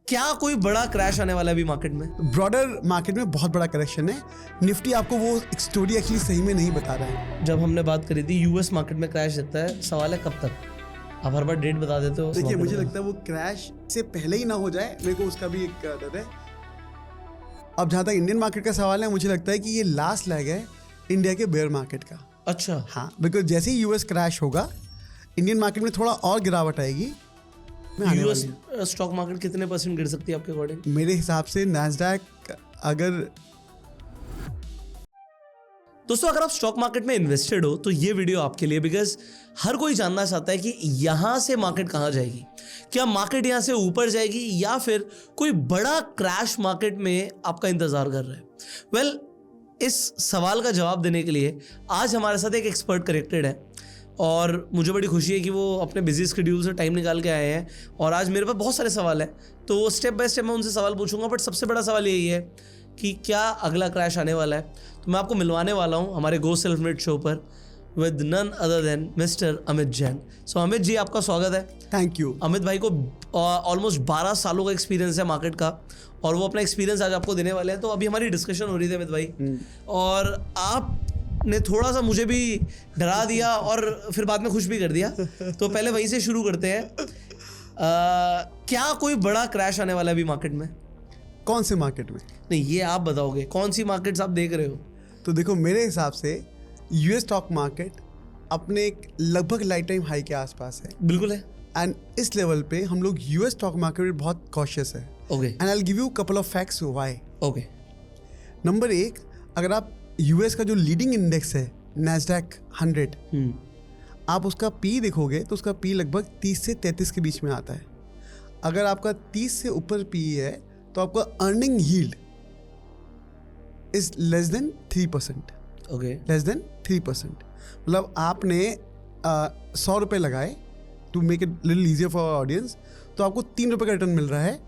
क्या कोई बड़ा क्रैश आने वाला है अभी मार्केट में? ब्रॉडर मार्केट में बहुत बड़ा करेक्शन है। निफ्टी आपको वो एक स्टोरी एक्चुअली सही में नहीं बता रहा है। जब हमने बात करी थी यूएस मार्केट में क्रैश देता है, सवाल है कब तक? आप हर बार डेट बता देते हो। देखिए मुझे लगता है वो क्रैश से पहले ही ना हो जाए, मेरे को उसका भी एक डर है। अब जहाँ तक इंडियन मार्केट का सवाल है, मुझे लगता है कि ये लास्ट लेग है इंडिया के बेयर मार्केट का। अच्छा हाँ, बिकॉज जैसे ही यूएस क्रैश होगा इंडियन मार्केट में थोड़ा और गिरावट आएगी। यूएस स्टॉक मार्केट कितने % गिर सकती है आपके अकॉर्डिंग? मेरे हिसाब से नैस्डैक अगर दोस्तों अगर आप स्टॉक मार्केट में इन्वेस्टेड हो तो ये वीडियो आपके लिए, बिकॉज हर कोई जानना चाहता है कि यहाँ से मार्केट कहाँ जाएगी। क्या मार्केट यहाँ से ऊपर जाएगी या फिर कोई बड़ा क्रैश मार्केट में आपका इंतजार कर रहा है? वेल, इस सवाल का जवाब देने के लिए आज हमारे साथ एक एक्सपर्ट कनेक्टेड है और मुझे बड़ी खुशी है कि वो अपने बिजी स्केड्यूल से टाइम निकाल के आए हैं और आज मेरे पास बहुत सारे सवाल हैं, तो स्टेप बाय स्टेप मैं उनसे सवाल पूछूंगा। बट सबसे बड़ा सवाल यही है कि क्या अगला क्रैश आने वाला है। तो मैं आपको मिलवाने वाला हूं हमारे गो सेल्फ मेड शो पर with none other than mister Amit Jain. So Amit ji, आपका स्वागत है। Thank you. अमित भाई को ऑलमोस्ट 12 सालों का एक्सपीरियंस है मार्केट का और वो अपना एक्सपीरियंस आज आपको देने वाले हैं। तो अभी हमारी डिस्कशन हो रही थी अमित भाई और आपने थोड़ा सा मुझे भी डरा दिया और फिर बाद में खुश भी कर दिया। तो पहले वहीं से शुरू करते हैं। क्या कोई बड़ा क्रैश आने वाला है अभी मार्केट में? कौन से मार्केट में? नहीं, ये आप बताओगे। कौन सी मार्केट्स आप देख रहे हो? तो देखो, मेरे हिसाब से यूएस स्टॉक मार्केट अपने एक लगभग लाइफ टाइम हाई के आसपास है। बिल्कुल है। एंड इस लेवल पे हम लोग यूएस स्टॉक मार्केट में बहुत कॉशियस है। Okay and I will give you couple of facts why. Okay. Number 1, अगर आप यूएस का जो लीडिंग इंडेक्स है नैस्डैक 100, आप उसका पी देखोगे तो उसका पी लगभग 30 से 33 के बीच में आता है। अगर आपका 30 से ऊपर पी है तो आपका earning yield is less than 3%। Okay, less than 3%। मतलब आपने 100 रुपये लगाए, to make it little easier for audience, तो आपको 3 रुपये का रिटर्न मिल रहा है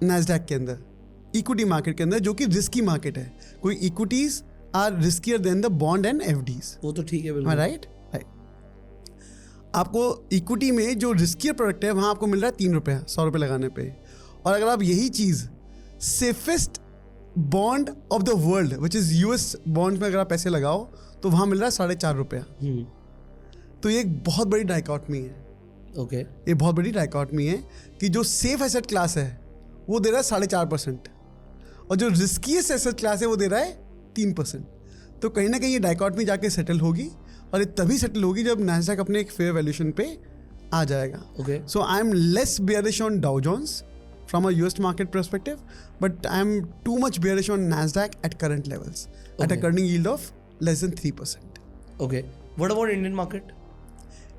नैस्डैक के अंदर, इक्विटी मार्केट के अंदर, जो कि रिस्की मार्केट है। कोई equities are riskier than the bond and FDs. वो तो ठीक है, बिल्कुल राइट। आपको इक्विटी में जो रिस्कियर प्रोडक्ट है वहाँ आपको मिल रहा है 3 रुपये 100 रुपये लगाने पे। और अगर आप यही चीज़ safest bond of the world which is US bond में अगर आप पैसे लगाओ तो वहाँ मिल रहा है 4.5 रुपया। तो ये एक बहुत बड़ी डाइकॉटमी है। ओके, ये बहुत बड़ी डाइकॉटमी है कि जो सेफ एसेट क्लास है वो दे रहा है 4.5% और जो रिस्कीएस्ट एसेट क्लास है वो दे रहा है 3%। तो कहीं ना कहीं ये डाइकॉटमी जाके सेटल होगी और ये तभी सेटल होगी जब नैस्डैक अपने एक फेयर वैल्यूएशन पे आ जाएगा। Okay, so I am less bearish on Dow Jones from a US market perspective, but I'm too much bearish on Nasdaq at current levels, at a current yield of less than 3%. Okay, what about Indian market?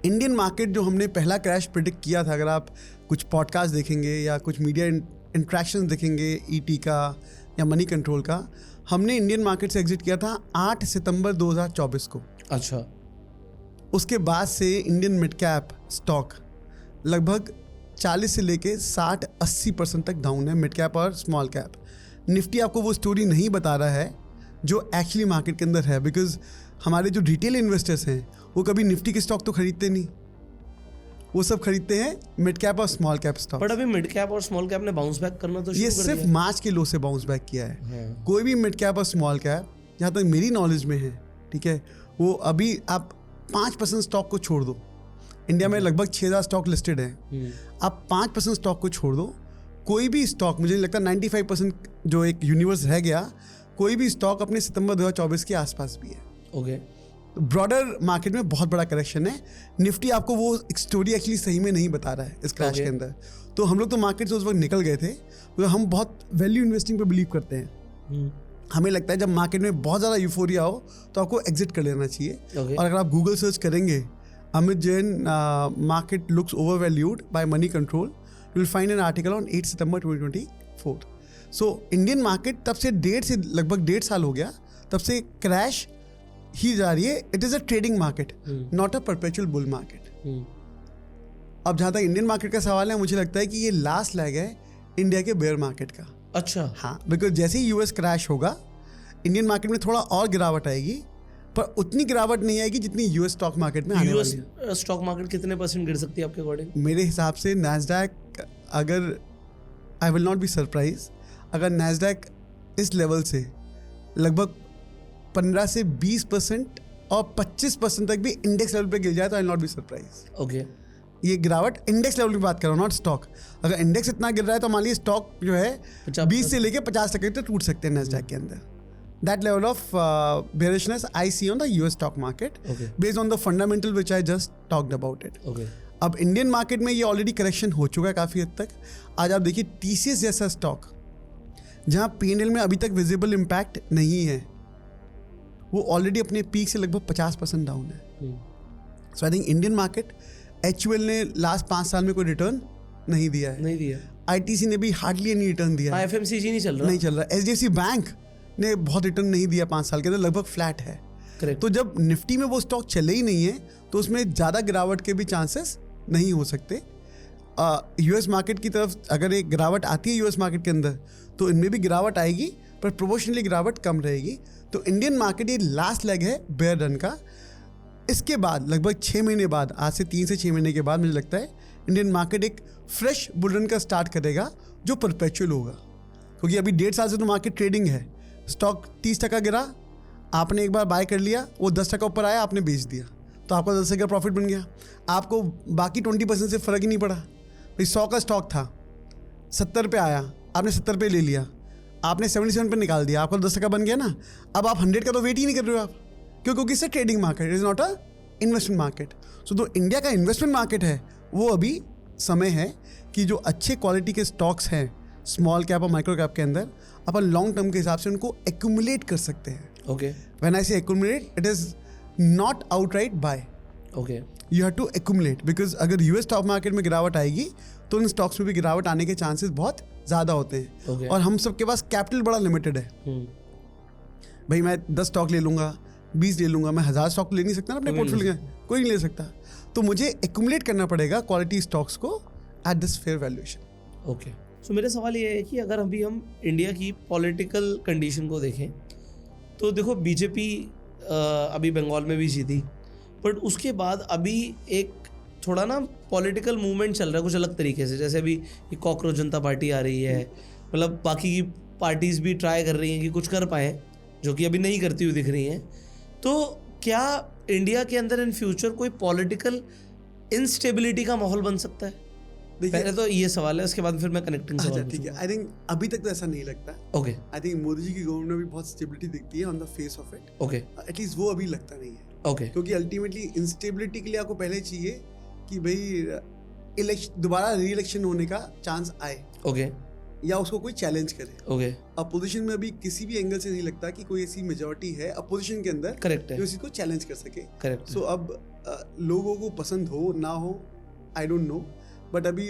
Indian market जो हमने पहला crash predict किया था, अगर आप कुछ podcast देखेंगे या कुछ मीडिया इंट्रैक्शन देखेंगे ईटी का या मनी कंट्रोल का, हमने इंडियन मार्केट से एग्जिट किया था 8 सितंबर 2024 को। अच्छा। उसके बाद से इंडियन मिड कैप स्टॉक लगभग 40 से लेके 60-80% तक डाउन है, मिड कैप और स्मॉल कैप। निफ्टी आपको वो स्टोरी नहीं बता रहा है जो एक्चुअली मार्केट के अंदर है, बिकॉज हमारे जो रिटेल इन्वेस्टर्स हैं वो कभी निफ्टी के स्टॉक तो खरीदते नहीं, वो सब खरीदते हैं मिड कैप और स्मॉल कैप स्टॉक। बट अभी मिड कैप और स्मॉल कैप ने बाउंस बैक करना तो ये सिर्फ मार्च के लो से बाउंस बैक किया है। कोई भी मिड कैप और स्मॉल कैप, जहाँ तक मेरी नॉलेज में है, ठीक है, वो अभी आप 5% स्टॉक को छोड़ दो, इंडिया में लगभग 6000 स्टॉक लिस्टेड है, आप 5% स्टॉक को छोड़ दो, कोई भी स्टॉक, मुझे लगता है 95% जो एक यूनिवर्स रह गया, कोई भी स्टॉक अपने सितंबर 2024 के आसपास भी है। ओके, ब्रॉडर मार्केट में बहुत बड़ा करेक्शन है। निफ्टी आपको वो एक स्टोरी एक्चुअली सही में नहीं बता रहा है इस क्रैश के अंदर। तो हम लोग तो मार्केट से उस वक्त निकल गए थे, तो हम बहुत वैल्यू इन्वेस्टिंग पे बिलीव करते हैं। हमें लगता है जब मार्केट में बहुत ज़्यादा यूफोरिया हो तो आपको एग्जिट कर लेना चाहिए। और अगर आप गूगल सर्च करेंगे Amit Jain market looks overvalued by money control, you will find an article on 8 September 2024. So Indian market तब से लगभग 1.5 साल हो गया, तब से क्रैश ही जा रही है। It is a trading market, not a perpetual bull market. अब जहाँ तक इंडियन मार्केट का सवाल है, मुझे लगता है कि ये लास्ट लेग है इंडिया के बेयर मार्केट का। अच्छा। हाँ, बिकॉज जैसे ही यूएस क्रैश होगा इंडियन मार्केट में थोड़ा और गिरावट आएगी, पर उतनी गिरावट नहीं आएगी जितनी यूएस स्टॉक मार्केट में आने वाली है। यूएस स्टॉक मार्केट कितने % गिर सकती है आपके अकॉर्डिंग? मेरे हिसाब से Nasdaq I will not be surprise अगर नैस्डैक इस लेवल से लगभग 15 से 20% और 25% तक भी इंडेक्स लेवल पे गिर जाए तो I will not be surprise. Okay, ये गिरावट इंडेक्स लेवल की बात कर रहा हूँ, नॉट स्टॉक। अगर इंडेक्स इतना गिर रहा है तो मान लीजिए स्टॉक जो है 20 से लेके 50% तक टूट सकते हैं नैस्डैक के अंदर। That level of bearishness I see on the US stock market based on the fundamental which I just talked about it. अब इंडियन मार्केट में ये ऑलरेडी करेक्शन हो चुका है काफ़ी हद तक। आज आप देखिए TCS जैसा स्टॉक जहाँ P&L में अभी तक विजिबल इम्पैक्ट नहीं है, वो ऑलरेडी अपने पीक से लगभग 50% डाउन है। So I think Indian market, HUL ने लास्ट 5 साल में कोई रिटर्न नहीं दिया है, ITC ने भी हार्डली एनी रिटर्न दिया है, FMCG नहीं चल रहा, HDFC बैंक ने बहुत रिटर्न नहीं दिया 5 साल के अंदर, लगभग फ्लैट है। Correct. तो जब निफ्टी में वो स्टॉक चले ही नहीं है तो उसमें ज़्यादा गिरावट के भी चांसेस नहीं हो सकते। यूएस मार्केट की तरफ अगर एक गिरावट आती है यूएस मार्केट के अंदर तो इनमें भी गिरावट आएगी, पर प्रोपोर्शनली गिरावट कम रहेगी। तो इंडियन मार्केट ये लास्ट लेग है बेयर रन का। इसके बाद लगभग 6 महीने बाद, आज से 3 से 6 महीने के बाद मुझे लगता है इंडियन मार्केट एक फ्रेश बुल रन का स्टार्ट करेगा जो परपेचुअल होगा, क्योंकि अभी 1.5 साल से तो मार्केट ट्रेडिंग है। स्टॉक 30% गिरा, आपने एक बार बाय कर लिया, वो 10% ऊपर आया, आपने बेच दिया तो आपका 10% का प्रॉफिट बन गया। आपको बाकी 20% से फ़र्क ही नहीं पड़ा। भाई 100 का स्टॉक था, 70 पे आया, आपने 70 पे ले लिया, आपने 77 पे निकाल दिया, आपका 10% बन गया ना। अब आप 100 का तो वेट ही नहीं कर रहे हो आप, क्योंकि इससे trading market is not a investment market. So जो इंडिया का इन्वेस्टमेंट मार्केट है वो अभी समय है कि जो अच्छे क्वालिटी के स्टॉक्स हैं स्मॉल कैप और माइक्रो कैप के अंदर, अपन लॉन्ग टर्म के हिसाब से उनको एक्यूमुलेट कर सकते हैं। Okay, when I say accumulate, it is not outright buy. Okay, you have to accumulate, because अगर यूएस स्टॉक मार्केट में गिरावट आएगी तो उन स्टॉक्स में भी गिरावट आने के चांसेस बहुत ज़्यादा होते हैं। Okay. और हम सबके पास कैपिटल बड़ा लिमिटेड है। भाई मैं 10 स्टॉक ले लूँगा, 20 ले लूँगा, मैं 1000 स्टॉक ले नहीं सकता ना अपने पोर्टफोलियो में, कोई नहीं ले सकता। तो मुझे एक्यूमुलेट करना पड़ेगा क्वालिटी स्टॉक्स को at this fair valuation. Okay, so मेरा सवाल ये है कि अगर अभी हम इंडिया की पॉलिटिकल कंडीशन को देखें तो देखो बीजेपी अभी बंगाल में भी जीती, बट उसके बाद अभी एक थोड़ा ना पॉलिटिकल मूवमेंट चल रहा है कुछ अलग तरीके से। जैसे अभी ये कॉकरोच जनता पार्टी आ रही है, मतलब बाकी की पार्टीज़ भी ट्राई कर रही हैं कि कुछ कर पाएँ, जो कि अभी नहीं करती हुई दिख रही हैं। तो क्या इंडिया के अंदर इन फ्यूचर कोई पॉलिटिकल इंस्टेबिलिटी का माहौल बन सकता है? पहले तो ये सवाल है, उसके बाद फिर मैं कनेक्टिंग सवाल। ठीक है, आई थिंक अभी तक तो ऐसा नहीं लगता। Okay, I think Modi ji की गवर्नमेंट में भी बहुत स्टेबिलिटी दिखती है on the face of it. Okay, at least वो अभी लगता नहीं है। ओके, क्योंकि अल्टीमेटली इंस्टेबिलिटी के लिए आपको पहले चाहिए कि भाई इलेक्शन, दोबारा री इलेक्शन होने का चांस आए, ओके, या उसको कोई चैलेंज करे। ओके, अपोजिशन में अभी किसी भी एंगल से नहीं लगता कि कोई ऐसी मेजॉरिटी है अपोजिशन के अंदर करेक्ट है, जो इसी को चैलेंज कर सके। करेक्ट। सो अब लोगों को पसंद हो ना हो, आई डोंट नो, बट अभी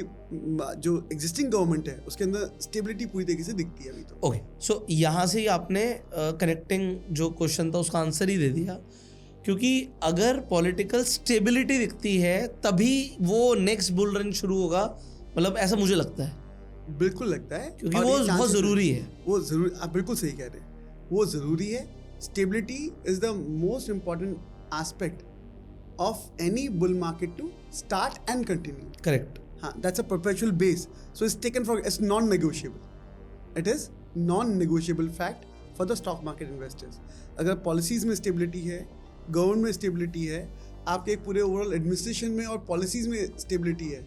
जो एग्जिस्टिंग गवर्नमेंट है उसके अंदर स्टेबिलिटी पूरी तरीके से दिखती है अभी तो। ओके, सो यहाँ से ही आपने कनेक्टिंग जो क्वेश्चन था उसका आंसर ही दे दिया, क्योंकि अगर पॉलिटिकल स्टेबिलिटी दिखती है तभी वो नेक्स्ट बुल रन शुरू होगा, मतलब ऐसा मुझे लगता है। बिल्कुल लगता है, क्योंकि वो बहुत ज़रूरी है। वो ज़रूरी, आप बिल्कुल सही कह रहे हैं, वो ज़रूरी है। Stability is the most important aspect of any bull market to start and continue. Correct. हाँ, that's a perpetual base. So it's taken for, it's non-negotiable. It is non-negotiable fact for the stock market investors. अगर policies में stability है, government में stability है, आपके एक पूरे overall administration में और पॉलिसीज़ में स्टेबिलिटी है,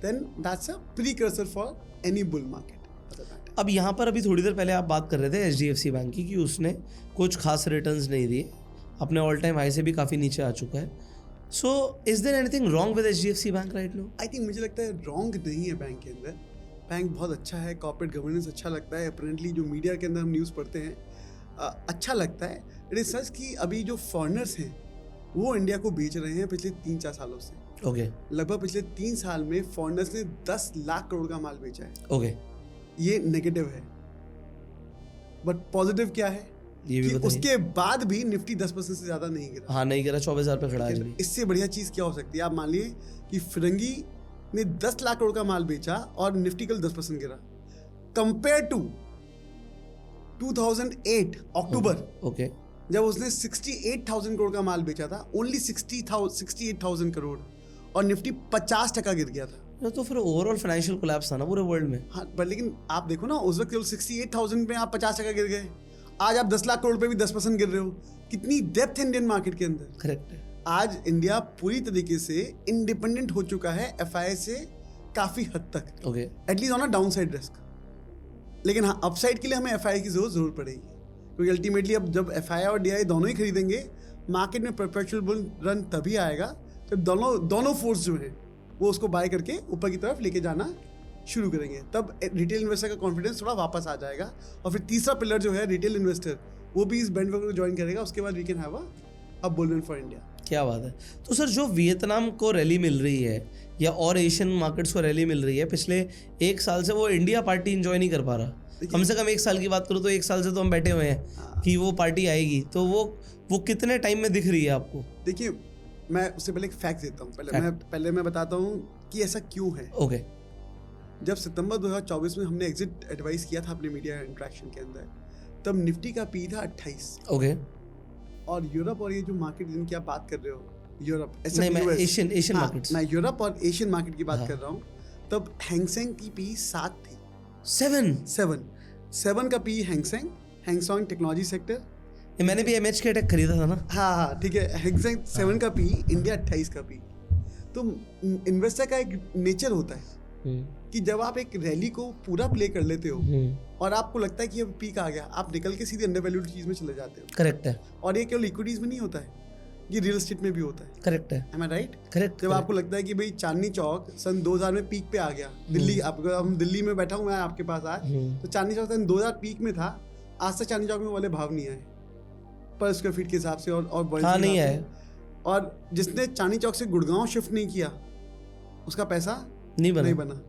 then that's a precursor for any bull market. अब यहाँ पर अभी थोड़ी देर पहले आप बात कर रहे थे HDFC बैंक की कि उसने कुछ खास रिटर्न्स नहीं दिए, अपने ऑल टाइम हाई से भी काफ़ी नीचे आ चुका है। So, is there anything wrong with HDFC Bank right now? I think मुझे लगता है रॉन्ग नहीं है बैंक के अंदर। बैंक बहुत अच्छा है, कॉर्पोरेट गवर्नेंस अच्छा लगता है, अपेरेंटली जो मीडिया के अंदर हम न्यूज़ पढ़ते हैं अच्छा लगता है। इट इज सच कि अभी जो फॉरेनर्स हैं वो इंडिया को बेच रहे हैं पिछले 3-4 सालों से। ओके, लगभग पिछले 3 साल में फॉरेनर्स ने 10 लाख करोड़ का माल बेचा है। ओके, ये नेगेटिव है, बट पॉजिटिव क्या है ये भी कि बताइए। उसके बाद भी निफ्टी 10% से ज़्यादा नहीं गिरा। हाँ, नहीं गिरा, 24,000 पे खड़ा है अभी। इससे बढ़िया चीज़ क्या हो सकती है? आप मान लिए कि फिरंगी ने 10 लाख करोड़ का माल बेचा और निफ्टी कल 10% गिरा, कंपेयर टू 2008 अक्टूबर, ओके, जब उसने 68,000 करोड़ का माल बेचा था, ओनली 68,000 करोड़, और निफ्टी 50% गिर गया था। तो फिर ओवरऑल फाइनेंशियल कोलैप्स था ना पूरे वर्ल्ड में। हाँ, पर लेकिन आप देखो ना, उस वक्त केवल 68,000 में आप 50% गिर गए। आज आप 10 लाख करोड़ पे भी 10% गिर रहे हो। कितनी डेप्थ है इंडियन मार्केट के अंदर। करेक्ट है। आज इंडिया पूरी तरीके से इंडिपेंडेंट हो चुका है एफआईआई से काफी हद तक, okay at least on a down side risk. लेकिन हाँ, अपसाइड के लिए हमें एफआईआई की जरूर पड़ेगी, क्योंकि अल्टीमेटली अब जब एफआईआई और डीआई दोनों ही खरीदेंगे, मार्केट में परपेचुअल बुल रन तभी आएगा जब दोनों फोर्स जो है वो उसको बाय करके ऊपर की तरफ लेके जाना शुरू करेंगे। तब रिटेल इन्वेस्टर का कॉन्फिडेंस थोड़ा वापस आ जाएगा, और फिर तीसरा पिलर जो है रिटेल इन्वेस्टर, वो भी इस बैंडवैगन को ज्वाइन करेगा। उसके बाद we can have a bull run for India. क्या बात है। तो सर जो वियतनाम को रैली मिल रही है या और एशियन मार्केट्स को रैली मिल रही है, पिछले 1 साल से वो इंडिया पार्टी इंजॉय नहीं कर पा रहा। कम से कम 1 साल की बात करूँ तो 1 साल से तो हम बैठे हुए हैं कि वो पार्टी आएगी, तो वो कितने टाइम में दिख रही है आपको? देखिए, मैं उससे पहले एक फैक्ट देता हूँ। पहले मैं बताता हूँ कि ऐसा क्यों है। ओके। जब सितंबर 2024 में हमने एग्जिट एडवाइस किया था अपने मीडिया इंटरेक्शन के अंदर, तब निफ्टी का पी था 28। ओके। और यूरोप और ये जो मार्केट जिनकी आप बात कर रहे हो, यूरोप नहीं, मैं एशियन मार्केट्स, मैं यूरोप और एशियन मार्केट की बात कर रहा हूँ, तब हैंगसेंग की पी 7 थी। 7 का पी हैंगसेंग टेक्नोलॉजी सेक्टर। मैंने भी एमएच के अटैक खरीदा था ना। हाँ, ठीक है। हैंगसेंग 7 का पी, इंडिया 28 का पी। तो इन्वेस्टर का एक नेचर होता है कि जब आप एक रैली को पूरा प्ले कर लेते हो और आपको लगता है कि अब पीक आ गया, आप निकल के सीधे अंडरवैल्यूड चीज में चले जाते हो। करेक्ट है। और ये केवल इक्विटीज में नहीं होता है, ये रियल एस्टेट में भी होता है। करेक्ट है। Am I right? करेक्ट। जब आपको लगता है कि भाई चांदनी चौक सन 2000 में पीक पे आ गया, दिल्ली, आपको हम दिल्ली में बैठा हूँ मैं आपके पास आज, तो चांदनी चौक सन 2000 पीक में था। आज तक चांदनी चौक में वाले भाव नहीं आए पर स्क्वायर फीट के हिसाब से और हाँ, नहीं आए। और जिसने चांदनी चौक से गुड़गांव शिफ्ट नहीं किया, उसका पैसा नहीं बना।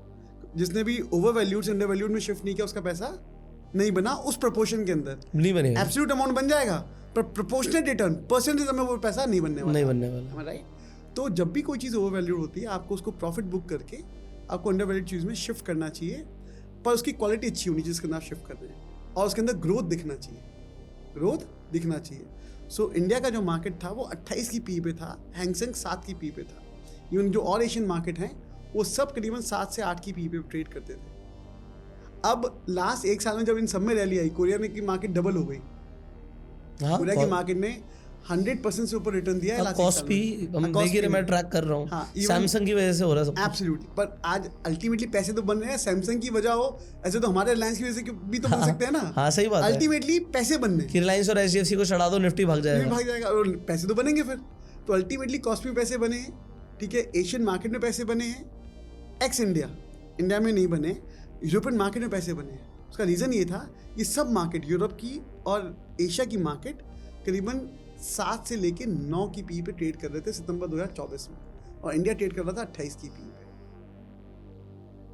जिसने भी ओवर वैल्यूड से अंडर वैल्यूड में शिफ्ट नहीं किया, उसका पैसा नहीं बना उस प्रोपोर्शन के अंदर। नहीं बनेगा। एब्सोल्यूट अमाउंट बन जाएगा, पर प्रोपोर्शनेट रिटर्न परसेंटेज में वो पैसा नहीं बनने वाला। राइट? तो जब भी कोई चीज़ ओवर वैल्यूड होती है, आपको उसको प्रॉफिट बुक करके आपको अंडर वैल्यूड चीज़ में शिफ्ट करना चाहिए, पर उसकी क्वालिटी अच्छी होनी चाहिए जिसके अंदर आप शिफ्ट कर रहे हैं, और उसके अंदर ग्रोथ दिखना चाहिए। सो इंडिया का जो मार्केट था वो 28 की पी पे था, हैंगसेंग 7 की पी पे था। इवन जो और एशियन मार्केट हैं वो सब करीबन 7 से 8 की पी पे ट्रेड करते थे। अब लास्ट 1 साल में जब इन सब में रैली आई, कोरिया में की मार्केट डबल हो गई। कोरिया की मार्केट ने 100% से ऊपर रिटर्न दिया है। कॉस्ट भी हम देखिए, मैं ट्रैक कर रहा हूँ, सैमसंग की वजह से हो रहा है सब। एब्सोल्युटली। पर आज अल्टीमेटली पैसे तो बन रहे हैं, सैमसंग की वजह हो, ऐसे तो हमारे रिलायंस की वजह से भी तो बन सकते हैं ना। हाँ, सही बात है। अल्टीमेटली पैसे बन रहे हैं, रिलायंस और एचडीएफसी को चढ़ा दो, निफ्टी भाग जाएगा और पैसे तो बनेंगे फिर। तो अल्टीमेटली कॉस्ट में पैसे बने हैं, ठीक है, एशियन मार्केट में पैसे बने हैं, एक्स इंडिया में नहीं बने, यूरोपियन मार्केट में पैसे बने हैं। उसका रीज़न ये था, ये सब मार्केट, यूरोप की और एशिया की मार्केट करीबन 7 से लेके 9 की पी पे ट्रेड कर रहे थे सितंबर 2024 में, और इंडिया ट्रेड कर रहा था 28 की पी पे।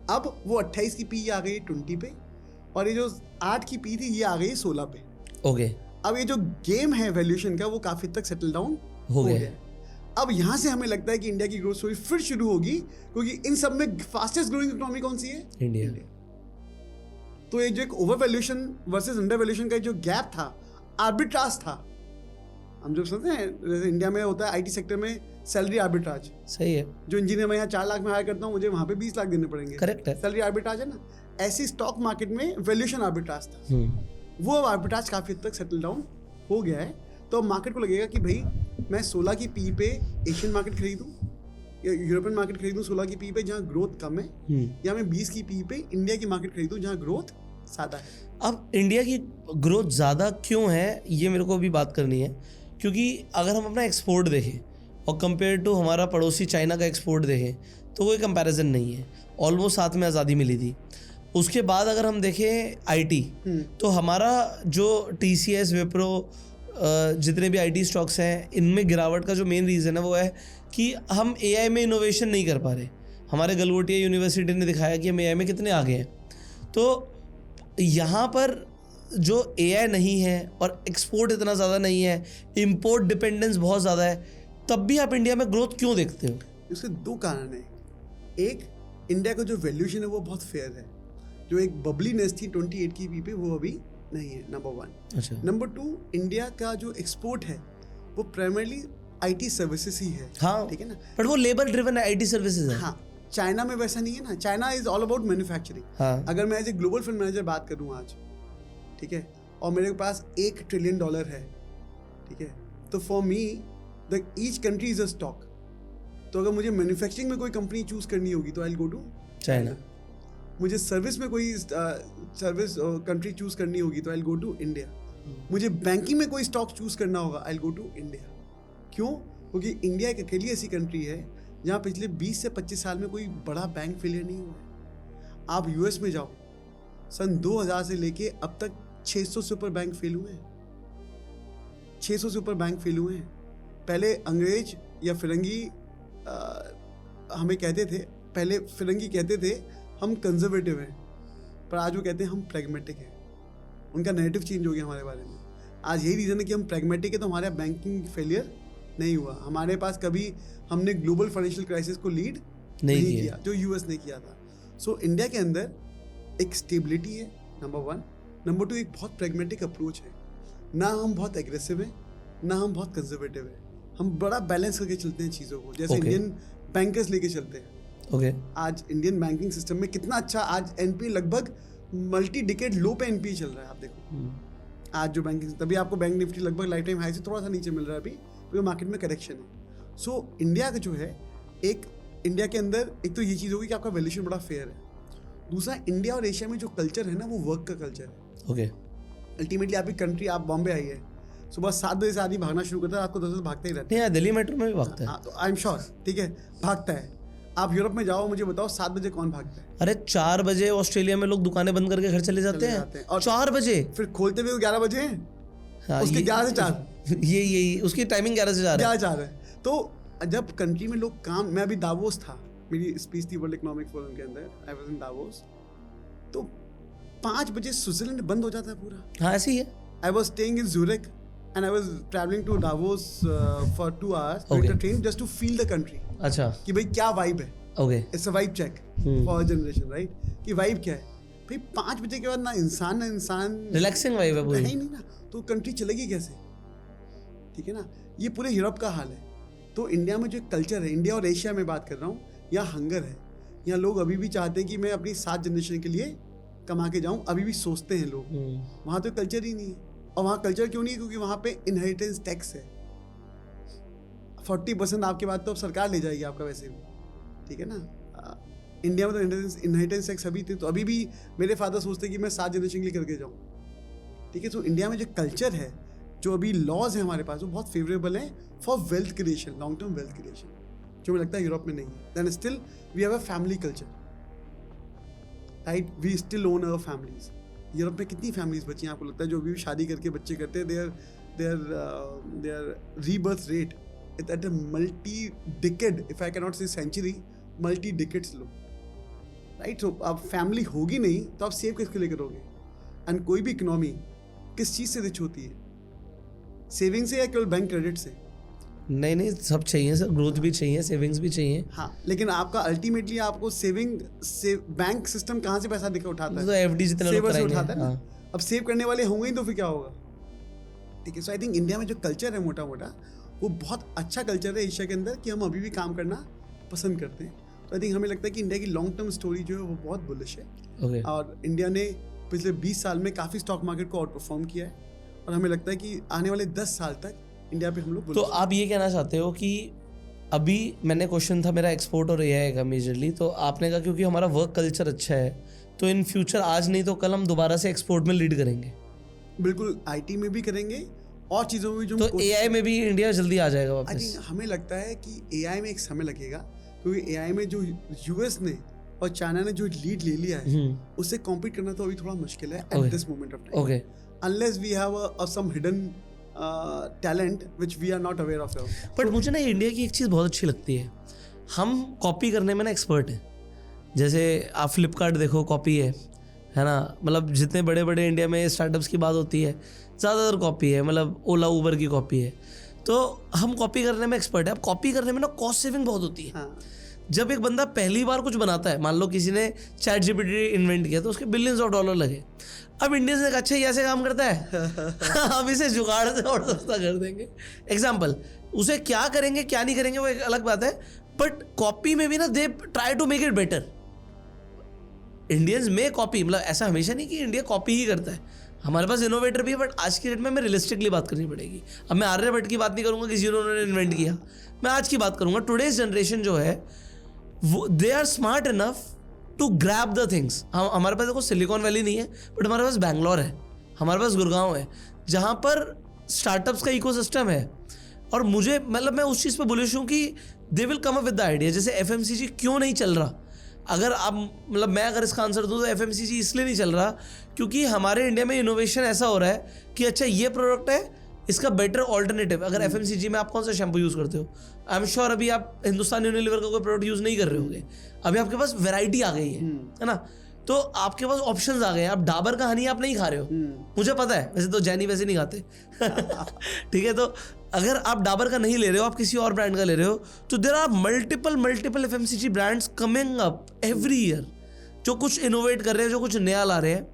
अब वो 28 की पी आ गई 20 पे, और ये जो 8 की पी थी ये आ गई 16 पे। ओके। अब ये जो गेम है वैल्यूएशन का, वो काफी तक सेटल डाउन हो गया। अब यहाँ से हमें लगता है कि इंडिया की ग्रोथ स्टोरी फिर शुरू होगी, क्योंकि इन सब में फास्टेस्ट ग्रोइंग इकोनॉमी कौन सी है? इंडिया। तो ये जो एक over valuation versus under valuation का जो गैप था, आर्बिट्राज था। हम जो समझते हैं, जैसे इंडिया में होता है आईटी सेक्टर में सैलरी आर्बिट्राज। सही है। जो इंजीनियर मैं यहाँ 4 लाख में हायर करता हूँ, मुझे वहाँ पे 20 लाख देने पड़ेंगे। करेक्ट है। सैलरी आर्बिट्राज है ना। ऐसी स्टॉक मार्केट में वैल्यूएशन आर्बिट्राज था। वो अब आर्बिट्राज काफी हद तक सेटल डाउन हो गया है। तो अब मार्केट को लगेगा कि भाई मैं 16 की पी पे एशियन मार्केट खरीदूं या यूरोपियन मार्केट खरीदूं 16 की पी पे जहाँ ग्रोथ कम है, या मैं 20 की पी पे इंडिया की मार्केट खरीदूं जहाँ ग्रोथ ज़्यादा है। अब इंडिया की ग्रोथ ज़्यादा क्यों है, ये मेरे को अभी बात करनी है, क्योंकि अगर हम अपना एक्सपोर्ट देखें और कंपेयर टू हमारा पड़ोसी चाइना का एक्सपोर्ट देखें तो कोई कंपैरिजन नहीं है। ऑलमोस्ट साथ में आज़ादी मिली थी। उसके बाद अगर हम देखें आईटी, तो हमारा जो टीसीएस, विप्रो, जितने भी आईटी स्टॉक्स हैं, इनमें गिरावट का जो मेन रीज़न है वो है कि हम एआई में इनोवेशन नहीं कर पा रहे। हमारे गलगोटिया यूनिवर्सिटी ने दिखाया कि हम एआई में कितने आगे हैं। तो यहाँ पर जो एआई नहीं है और एक्सपोर्ट इतना ज़्यादा नहीं है, इंपोर्ट डिपेंडेंस बहुत ज़्यादा है, तब भी आप इंडिया में ग्रोथ क्यों देखते हो? इसके 2 कारण हैं। एक, इंडिया का जो वैल्यूएशन है वो बहुत फेयर है। जो एक बबलीनेस थी 28 की पी पे, वो अभी नहीं है, नंबर 1। अच्छा। नंबर 2, इंडिया का जो एक्सपोर्ट है वो प्राइमरली आईटी सर्विसेज ही है। हाँ, ठीक है ना। बट वो लेबर ड्रिवन आईटी सर्विसेज है। हाँ, चाइना में वैसा नहीं है ना, China is all about manufacturing. हाँ अगर मैं as a global fund manager बात करूँ आज, ठीक है, और मेरे पास $1 ट्रिलियन है, ठीक है, तो for me the each country is a stock. तो अगर मुझे मैन्युफैक्चरिंग में कोई कंपनी चूज करनी होगी तो I will go to China. मुझे सर्विस में कोई सर्विस कंट्री चूज करनी होगी तो I will go to India. मुझे बैंकिंग में कोई स्टॉक चूज करना होगा I will go to India. क्यों? क्योंकि इंडिया एक अकेली ऐसी कंट्री है जहाँ पिछले 20 से 25 साल में कोई बड़ा बैंक फेलियर नहीं हुआ है। आप यूएस में जाओ, सन 2000 से लेके अब तक 600 से ऊपर बैंक फेल हुए हैं, 600 से ऊपर बैंक फेल हुए हैं। पहले अंग्रेज या फिरंगी हमें कहते थे, पहले फिरंगी कहते थे हम कंजर्वेटिव हैं, पर आज वो कहते हैं हम प्रैग्मेटिक हैं। उनका नैरेटिव चेंज हो गया हमारे बारे में। आज यही रीज़न है कि हम प्रैग्मेटिक है, तो हमारा बैंकिंग फेलियर नहीं हुआ। हमारे पास कभी हमने ग्लोबल फाइनेंशियल क्राइसिस को लीड नहीं किया जो यूएस ने किया था। सो इंडिया के अंदर एक स्टेबिलिटी है, नंबर 1। नंबर 2, एक बहुत प्रैग्मेटिक अप्रोच है। ना हम बहुत एग्रेसिव हैं, ना हम बहुत कंजर्वेटिव हैं। हम बड़ा बैलेंस करके चलते हैं चीज़ों को, जैसे इंडियन बैंकर्स लेके चलते हैं। आज इंडियन बैंकिंग सिस्टम में कितना अच्छा, आज एनपी लगभग मल्टी डिकेड लो पे एनपी चल रहा है। आप देखो आज जो बैंकिंग, तभी आपको बैंक निफ्टी लगभग लाइफ टाइम हाई से थोड़ा सा नीचे मिल रहा है अभी, क्योंकि मार्केट में करेक्शन है। सो इंडिया का जो है, एक इंडिया के अंदर एक तो ये चीज़ होगी कि आपका वैल्यूएशन बड़ा फेयर है। दूसरा, इंडिया और एशिया में जो कल्चर है ना, वो वर्क का कल्चर है। अल्टीमेटली आपकी कंट्री, आप बॉम्बे आई है, सुबह 7 बजे से आदमी भागना शुरू करता है, आपको 10 बजे भागते ही रहते हैं। दिल्ली मेट्रो में भी भागता है। हाँ, तो आई एम श्योर, ठीक है, भागता है। आप यूरोप में जाओ, मुझे बताओ 7 बजे कौन भागता है? अरे 4 बजे ऑस्ट्रेलिया में लोग दुकानें बंद करके घर चले जाते हैं। और 4 बजे फिर खोलते हुए 11 बजे हैं। हाँ, उसके 11 से 4 यही उसकी टाइमिंग 11 से 4 है। तो जब कंट्री में लोग काम, मैं अभी दावोस था, मेरी स्पीच थी वर्ल्ड इकोनॉमिक फोरम के अंदर, आई वाज इन दावोस, तो 5 बजे स्विट्जरलैंड बंद हो जाता है पूरा। हाँ ऐसे ही है। I was staying in Zurich and I was traveling to Davos for 2 hours with the train just to feel the country. अच्छा, कि भाई क्या वाइब है। Okay. It's a vibe check for our generation, right? कि vibe क्या है भाई? 5 बजे के बाद ना इंसान रिलैक्सिंग वाइब है पूरी। नहीं ना, तो कंट्री चलेगी कैसे? ठीक है ना, ये पूरे यूरोप का हाल है। तो इंडिया में जो कल्चर है, इंडिया और एशिया में बात कर रहा हूँ, यहाँ हंगर है। यहाँ लोग अभी भी चाहते हैं कि मैं अपनी 7 जनरेशन के लिए कमा के जाऊँ, अभी भी सोचते हैं लोग। वहाँ तो कल्चर ही नहीं है। और वहाँ कल्चर क्यों नहीं है? क्योंकि वहाँ पे इनहेरिटेंस टैक्स है। 40% आपके बाद तो अब सरकार ले जाएगी आपका वैसे भी, ठीक है ना। इंडिया में तो इनहेरिटेंस टैक्स अभी थे, तो अभी भी मेरे फादर सोचते कि मैं 7 जनरेशन के लिए करके जाऊँ, ठीक है। तो इंडिया में जो कल्चर है, जो अभी लॉज है हमारे पास, वो बहुत फेवरेबल है for wealth creation, long term wealth creation, जो मुझे लगता है यूरोप में नहीं है। Then still we have a family culture, right? We still own our families. Europe में कितनी फैमिलीज बची हैं आपको लगता है जो अभी भी शादी करके बच्चे करते हैं? Their rebirth rate it at a multi decade, if I can not say century, multi decades low, right? तो अब फैमिली होगी नहीं तो आप सेव किसके लिए करोगे? एंड कोई भी इकोनॉमी किस चीज़ से रिच होती है? सेविंग से या केवल बैंक क्रेडिट से? नहीं, सब चाहिए सर, ग्रोथ भी चाहिए, सेविंग्स भी चाहिए। हाँ, लेकिन आपका अल्टीमेटली आपको बैंक सिस्टम कहाँ से पैसा देकर उठाता है? तो एफडी जितने लोग कराएंगे, उठाता है ना। हाँ। अब सेव करने वाले होंगे ही तो फिर क्या होगा? ठीक है। सो आई थिंक इंडिया में जो कल्चर है मोटा मोटा, वो बहुत अच्छा कल्चर है एशिया के अंदर, कि हम अभी भी काम करना पसंद करते हैं। तो आई थिंक हमें लगता है कि इंडिया की लॉन्ग टर्म स्टोरी जो है वो बहुत बुलिश है। और इंडिया ने पिछले 20 साल में काफ़ी स्टॉक मार्केट को आउट परफॉर्म किया है, और हमें लगता है कि आने वाले 10 साल तक इंडिया पे हम लोग। तो आप ये कहना चाहते हो कि अभी मैंने क्वेश्चन था मेरा एक्सपोर्ट और एआई का मेजरली, तो आपने कहा क्योंकि हमारा वर्क कल्चर अच्छा है तो इन फ्यूचर आज नहीं तो कल हम दोबारा से एक्सपोर्ट में लीड करेंगे। बिल्कुल, आईटी में भी करेंगे और चीज़ों में भी। जो तो एआई में भी इंडिया जल्दी आ जाएगा वापस? आई थिंक हमें लगता है कि एआई में एक समय लगेगा, क्योंकि एआई में जो यूएस ने और चाइना ने जो लीड ले लिया है, उससे कॉम्पीट करना तो अभी थोड़ा मुश्किल है at this moment of time. Okay, unless we have some hidden talent which we are not aware of. But मुझे ना इंडिया की एक चीज़ बहुत अच्छी लगती है, हम कॉपी करने में ना एक्सपर्ट हैं। जैसे आप फ्लिपकार्ट देखो, कॉपी है ना। मतलब जितने बड़े बड़े इंडिया में स्टार्टअप्स की बात होती है, ज़्यादातर कॉपी है। मतलब ओला उबर की कॉपी है, तो हम कॉपी करने में एक्सपर्ट है। अब कॉपी करने में ना कॉस्ट सेविंग बहुत होती है। हाँ। जब एक बंदा पहली बार कुछ बनाता है, मान लो किसी ने चैट जीपीटी इन्वेंट किया, तो उसके $बिलियंस लगे। अब इंडियंस ने कहा अच्छा ये ऐसे काम करता है हम इसे जुगाड़ से और सस्ता कर देंगे। एग्जाम्पल, उसे क्या करेंगे क्या नहीं करेंगे वो एक अलग बात है, बट कॉपी में भी ना they try to make it better. Indians में कॉपी, मतलब ऐसा हमेशा नहीं कि इंडिया कॉपी ही करता है, हमारे पास इनोवेटर भी है, बट आज की डेट में हमें रियलिस्टिकली बात करनी पड़ेगी. अब मैं आर्यभट्ट की बात नहीं करूंगा किसी उन्होंने इन्वेंट किया, मैं आज की बात करूंगा. टुडेज जनरेशन जो है वो they are smart enough to grab the things. हमारे पास देखो सिलिकॉन वैली नहीं है, बट हमारे पास बैंगलोर है, हमारे पास गुड़गांव है, जहाँ पर स्टार्टअप्स का इकोसिस्टम है. और मुझे मतलब मैं उस चीज़ पे बुलिश हूँ कि they will come up with the idea. जैसे FMCG क्यों नहीं चल रहा, अगर आप मतलब मैं अगर इसका आंसर दूँ तो FMCG इसलिए नहीं चल रहा क्योंकि हमारे इंडिया में इनोवेशन ऐसा हो रहा है कि अच्छा ये प्रोडक्ट है, इसका बेटर ऑल्टरनेटिव. अगर FMCG में आप कौन सा शैम्पू यूज़ करते हो, आई एम श्योर अभी आप हिंदुस्तान यूनिलीवर का कोई प्रोडक्ट यूज़ नहीं कर रहे होंगे. अभी आपके पास वैरायटी आ गई है ना, तो आपके पास ऑप्शंस आ गए हैं. आप डाबर का हनी आप नहीं खा रहे हो, मुझे पता है, वैसे तो जैनी वैसे नहीं खाते. ठीक है, तो अगर आप डाबर का नहीं ले रहे हो, आप किसी और ब्रांड का ले रहे हो, तो there are multiple FMCG brands coming up every year जो कुछ इनोवेट कर रहे हैं, जो कुछ नया ला रहे हैं.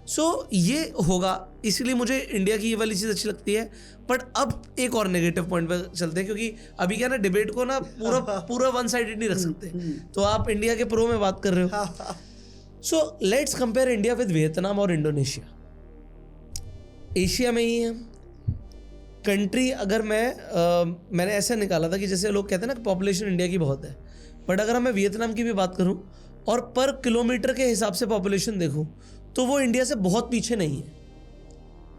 सो ये होगा, इसीलिए मुझे इंडिया की ये वाली चीज़ अच्छी लगती है. बट अब एक और नेगेटिव पॉइंट पे चलते हैं, क्योंकि अभी क्या ना डिबेट को ना पूरा वन साइडेड नहीं रख सकते. तो आप इंडिया के प्रो में बात कर रहे हो. So let's compare India with Vietnam और इंडोनेशिया. एशिया में ही है कंट्री. अगर मैंने ऐसा निकाला था कि जैसे लोग कहते हैं ना कि पॉपुलेशन इंडिया की बहुत है, बट अगर मैं वियतनाम की भी बात करूं और पर किलोमीटर के हिसाब से पॉपुलेशन देखूं तो वो इंडिया से बहुत पीछे नहीं है.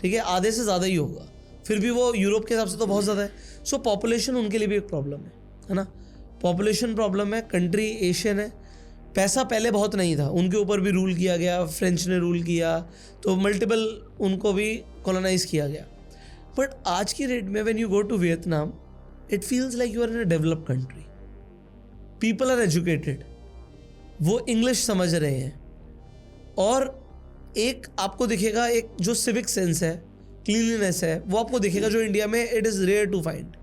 ठीक है, आधे से ज़्यादा ही होगा, फिर भी वो यूरोप के हिसाब से तो बहुत ज़्यादा है. सो पॉपुलेशन उनके लिए भी एक प्रॉब्लम है ना, पॉपुलेशन प्रॉब्लम है. कंट्री एशियन है, पैसा पहले बहुत नहीं था, उनके ऊपर भी रूल किया गया, फ्रेंच ने रूल किया, तो मल्टीपल उनको भी कॉलोनाइज किया गया. बट आज की डेट में when you go to Vietnam, it feels like you are in a developed country. People are educated, वो इंग्लिश समझ रहे हैं, और एक आपको दिखेगा एक जो सिविक सेंस है, क्लीनलीनेस है, वो आपको दिखेगा जो इंडिया में it is rare to find.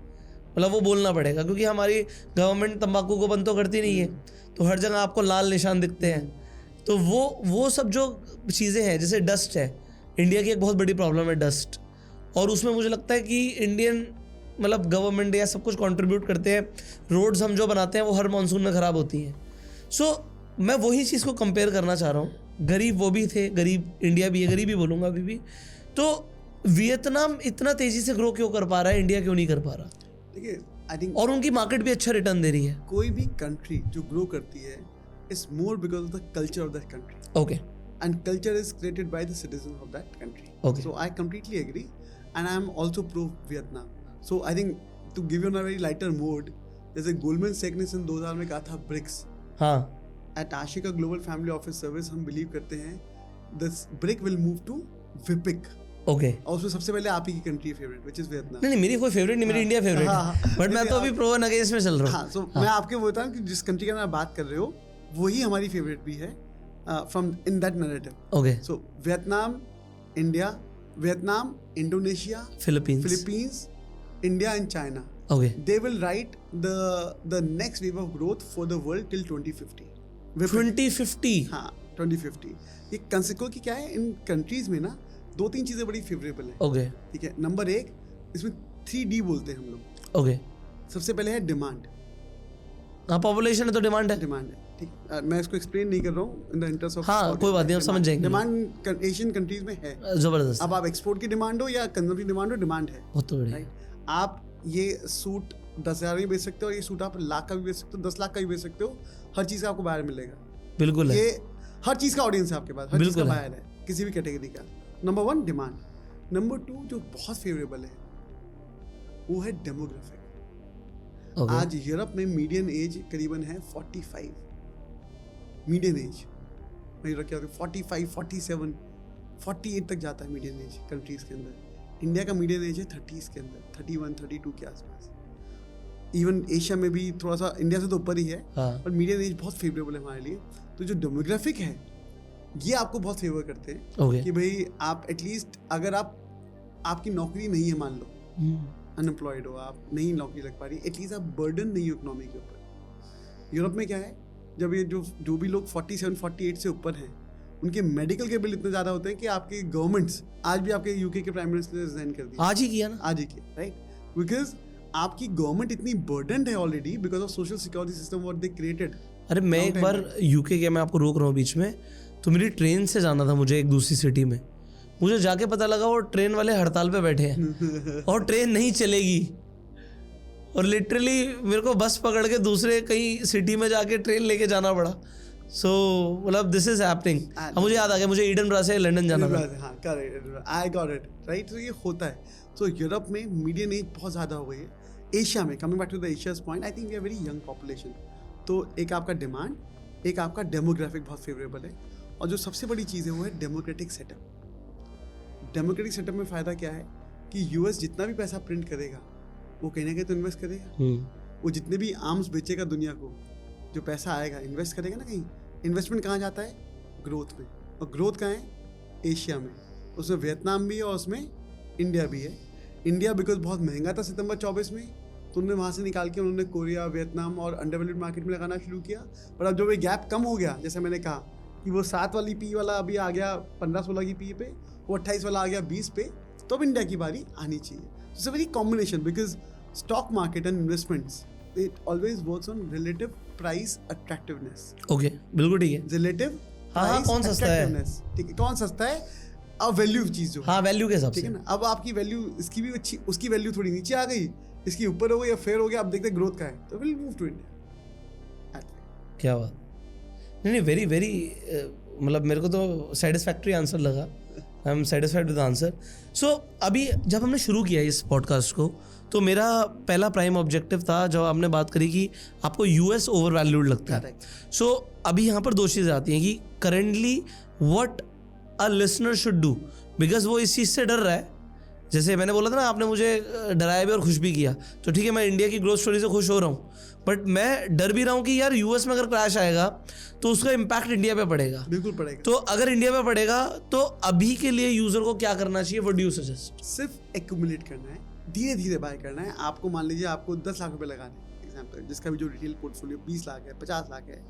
मतलब वो बोलना पड़ेगा, क्योंकि हमारी गवर्नमेंट तंबाकू को बंद तो करती नहीं है, तो हर जगह आपको लाल निशान दिखते हैं. तो वो सब जो चीज़ें हैं, जैसे डस्ट है, इंडिया की एक बहुत बड़ी प्रॉब्लम है डस्ट, और उसमें मुझे लगता है कि इंडियन मतलब गवर्नमेंट या सब कुछ कंट्रीब्यूट करते हैं. रोड्स हम जो बनाते हैं वो हर मानसून में ख़राब होती हैं. सो मैं वही चीज़ को कंपेयर करना चाह रहा हूँ. गरीब वो भी थे, गरीब इंडिया भी है, गरीब ही बोलूँगा अभी भी. तो वियतनाम इतना तेज़ी से ग्रो क्यों कर पा रहा है, इंडिया क्यों नहीं कर पा रहा? देखिए आई थिंक, और उनकी मार्केट भी अच्छा रिटर्न दे रही है. कोई भी कंट्री जो ग्रो करती है is more because of the culture of that country. Okay. And culture is created by the citizens of that country. Okay. So I completely agree, and I am also pro Vietnam. So I think to give you on a very lighter mode, जैसे Goldman Sachs ने सन 2000 में कहा था BRICS. हाँ. At Ashika Global Family Office Service हम believe करते हैं this BRIC will move to VPIC. Okay. और उसमें सबसे पहले आप ही की country favourite which is Vietnam. नहीं मेरी कोई फेवरेट नहीं, मेरी इंडिया फेवरेट है, बट मैं तो अभी प्रो एंड अगेंस्ट में चल रहा हूँ. हाँ, so मैं आपके वो बताऊँ कि जिस कंट्री का आप बात कर रहे हो वही हमारी फेवरेट भी है. From in that narrative. Okay. So Vietnam, India, Vietnam, Indonesia, Philippines, India and China. Okay. They will write the next wave of growth for the world till 2050. 2050. हाँ 2050. ये कंसेप्ट की क्या है, इन कंट्रीज में ना 2-3 चीज़ें बड़ी फेवरेबल है. Okay. ठीक है, नंबर 1 इसमें 3D बोलते हैं हम लोग. Okay. सबसे पहले है डिमांड. हाँ पॉपुलेशन है तो डिमांड है. डिमांड है, ठीक. मैं इसको एक्सप्लेन नहीं कर रहा हूँ इन द इंटरेस्ट ऑफ. हाँ कोई बात नहीं, आप समझ जाएंगे. डिमांड एशियन कंट्रीज में है जबरदस्त. अब आप एक्सपोर्ट की डिमांड हो या कंजम्पशन डिमांड हो, डिमांड है. बहुत तो बढ़िया. आप ये सूट 10,000 भी बेच सकते हो, ये सूट आप लाख का भी बेच सकते हो, 10 लाख का भी बेच सकते हो. हर चीज़ का आपको बायर मिलेगा. बिल्कुल है. ये हर चीज़ का ऑडियंस है आपके पास, हर चीज़ का बायर है किसी भी कैटेगरी का. Number 1 demand. नंबर 2 जो बहुत फेवरेबल है वो है डेमोग्राफिक. आज यूरोप में मीडियन एज करीबन है 45. मीडियन एज मैं रखा 45, 47, 48 तक जाता है मीडियन एज कंट्रीज के अंदर. इंडिया का मीडियन एज है 30s के अंदर, 31, 32 के आसपास. इवन एशिया में भी थोड़ा सा इंडिया से तो ऊपर ही है, पर मीडियन एज बहुत फेवरेबल है हमारे लिए. तो जो डेमोग्राफिक है ये आपको बहुत फेवर करते हैं कि भाई आप एटलीस्ट अगर आपकी नौकरी नहीं है, मान लो अनएम्प्लॉयड हो, आप नहीं नौकरी लग पा रही, एटलीस्ट आप बर्डन नहीं हो इकोनॉमी के ऊपर. यूरोप में क्या है, जब ये जो भी लोग 47, 48 से ऊपर हैं उनके मेडिकल के बिल इतने ज़्यादा होते हैं कि आपकी गवर्नमेंट्स, आज भी आपके यूके के प्राइम मिनिस्टर ने रिजाइन कर दिया. आज ही किया ना, आज ही किया, राइट. बिकॉज आपकी गवर्नमेंट इतनी बर्डनड है already because of social security system what they created. अरे मैं एक बार यूके गया, मैं आपको रोक रहा हूँ बीच में, तो मेरी ट्रेन से जाना था मुझे एक दूसरी सिटी में, मुझे जाके पता लगा वो ट्रेन वाले हड़ताल पे बैठे हैं और ट्रेन नहीं चलेगी, और लिटरली मेरे को बस पकड़ के दूसरे कहीं सिटी में जाके ट्रेन लेके जाना पड़ा। सो मतलब दिस इज हैपनिंग। अब मुझे याद आ गया, मुझे ईडनबरा से लंदन जाना था। हाँ correct, I got it right. तो ये होता है। तो यूरोप में मीडियन एज बहुत ज़्यादा हो गई है। एशिया में, coming back to the Asia's point, I think we are very young population. तो एक आपका डिमांड, एक आपका डेमोग्राफिक बहुत फेवरेबल है, और जो सबसे बड़ी चीज़ है वो है डेमोक्रेटिक सेटअप। डेमोक्रेटिक सेटअप में फ़ायदा क्या है कि यूएस जितना भी पैसा प्रिंट करेगा वो कहीं ना कहीं तो इन्वेस्ट करेगा। वो जितने भी आर्म्स बेचेगा दुनिया को, जो पैसा आएगा इन्वेस्ट करेगा ना कहीं। इन्वेस्टमेंट कहाँ जाता है? ग्रोथ में। और ग्रोथ कहाँ है? एशिया में। उसमें वियतनाम भी है और उसमें इंडिया भी है। इंडिया बिकॉज बहुत महंगा था सितंबर 24 में, तो उन्होंने वहाँ से निकाल के उन्होंने कोरिया, वियतनाम और अंडरवैल्यूड मार्केट में लगाना शुरू किया। पर अब जब ये गैप कम हो गया, जैसे मैंने कहा कि वो 7 वाली पी वाला अभी आ गया 15-16 की पी पे, वो 28 वाला आ गया 20 पे, तो अब इंडिया की बारी आनी चाहिए। It's a very combination because stock market and investments it always works on relative price attractiveness. Okay, बिल्कुल ठीक है। रिलेटिव हाँ, कौन सस्ता है, ठीक है, कौन सस्ता है, अब वैल्यू चीज जो, हाँ वैल्यू के हिसाब से, ठीक है ना। अब आपकी वैल्यू, इसकी भी अच्छी, उसकी वैल्यू थोड़ी नीचे आ गई, इसकी ऊपर हो गई या फेयर हो गया, अब देखते हैं ग्रोथ का है, तो विल मूव टू इंडिया। क्या बात। नहीं वेरी वेरी, मतलब मेरे को तो सेटिस्फैक्ट्री आंसर लगा। I am satisfied with answer. So अभी जब हमने शुरू किया इस पॉडकास्ट को, तो मेरा पहला प्राइम ऑब्जेक्टिव था, जब आपने बात करी कि आपको यूएस ओवर वैल्यूड लगता है। सो अभी यहाँ पर 2 चीज़ें आती हैं कि currently what a listener should do, because वो इस चीज़ से डर रहा है। जैसे मैंने बोला था ना, आपने मुझे डराया भी और खुश भी किया, तो ठीक है मैं इंडिया की ग्रोथ स्टोरी से खुश हो रहा हूँ, बट मैं डर भी रहा हूँ कि यार यूएस में अगर क्रैश आएगा तो उसका इम्पैक्ट इंडिया पे पड़ेगा। बिल्कुल पड़ेगा। तो अगर इंडिया पे पड़ेगा तो अभी के लिए यूजर को क्या करना चाहिए, व्हाट डू यू सजेस्ट? सिर्फ एक्यूमुलेट करना है, धीरे धीरे बाय करना है। आपको मान लीजिए आपको 10 लाख रुपए लगाने, एग्जाम्पल जिसका भी जो रिटेल पोर्टफोलियो 20 लाख है, 50 लाख है,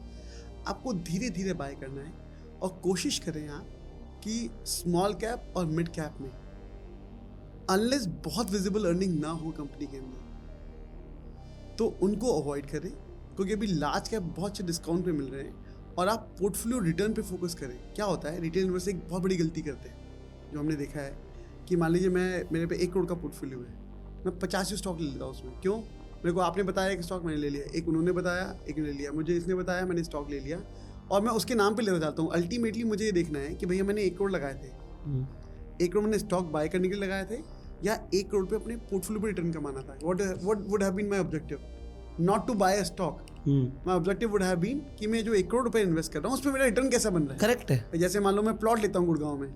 आपको धीरे धीरे बाय करना है। और कोशिश करें आप कि स्मॉल कैप और मिड कैप में, अनलेस बहुत विजिबल अर्निंग ना हो कंपनी के अंदर, तो उनको अवॉइड करें, क्योंकि अभी लार्ज कैप बहुत अच्छे डिस्काउंट पे मिल रहे हैं। और आप पोर्टफोलियो रिटर्न पे फोकस करें। क्या होता है, रिटेल इन्वेस्टर एक बहुत बड़ी गलती करते हैं जो हमने देखा है कि मान लीजिए मेरे पे 1 करोड़ का पोर्टफोलियो है, मैं 50 स्टॉक ले लेता हूँ उसमें। क्यों? मेरे को आपने बताया एक स्टॉक मैंने ले लिया, एक उन्होंने बताया, एक ने लिया, मुझे इसने बताया, मैंने स्टॉक ले लिया, और मैं उसके नाम पे लेना चाहता हूँ। अल्टीमेटली मुझे ये देखना है कि भैया मैंने 1 करोड़ लगाए थे, 1 करोड़ मैंने स्टॉक बाय करने के लिए लगाए थे, या 1 करोड़ पे अपने पोर्टफोलियो पे रिटर्न कमाना था। What would have been my objective? Not to buy a stock. My objective would have been कि मैं जो 1 करोड़ रुपए इन्वेस्ट कर रहा हूँ उस पर मेरा रिटर्न कैसा बन रहा है। करेक्ट है। जैसे मान लो मैं प्लॉट लेता हूँ गुड़गांव में,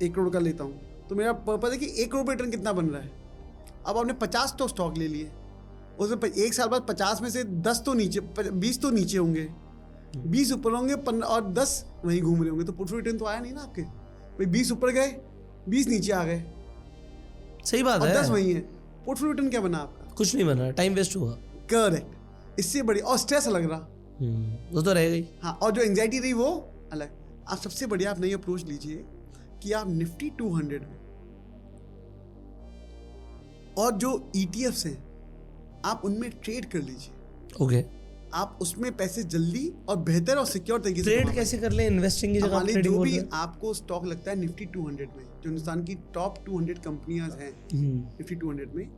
1 करोड़ का लेता हूँ, तो मेरा पर्पज है कि 1 करोड़ पे रिटर्न कितना बन रहा है। अब आपने 50 तो स्टॉक ले लिए, उसमें 1 साल बाद 50 में से 10 तो नीचे, 20 तो नीचे होंगे, 20 ऊपर होंगे, 15 और 10 वहीं घूम रहे होंगे, तो पोर्टफोलियो रिटर्न तो आया नहीं ना आपके। भाई 20 ऊपर गए, 20 नीचे आ गए, सही बात है। 10 वहीं है, पोर्टफोलियो रिटर्न क्या बना आपका? कुछ नहीं बना, टाइम वेस्ट हुआ। करेक्ट। इससे बड़ी, और स्ट्रेस अलग रहा, वो तो रह गई। हाँ, और जो एंग्जाइटी रही वो अलग। आप सबसे बढ़िया आप नई अप्रोच लीजिए कि आप निफ्टी 200 में और जो ETFs हैं आप उनमें ट्रेड कर लीजिए। ओके। आप उसमें पैसे जल्दी और बेहतर और सिक्योर तरीके से ट्रेड कैसे कर ले इन्वेस्टिंग की जगह? ट्रेडिंग जो भी आपको स्टॉक लगता है निफ्टी 200 में, जो हिंदुस्तान की टॉप 200 कंपनियां हैं निफ्टी 200 में,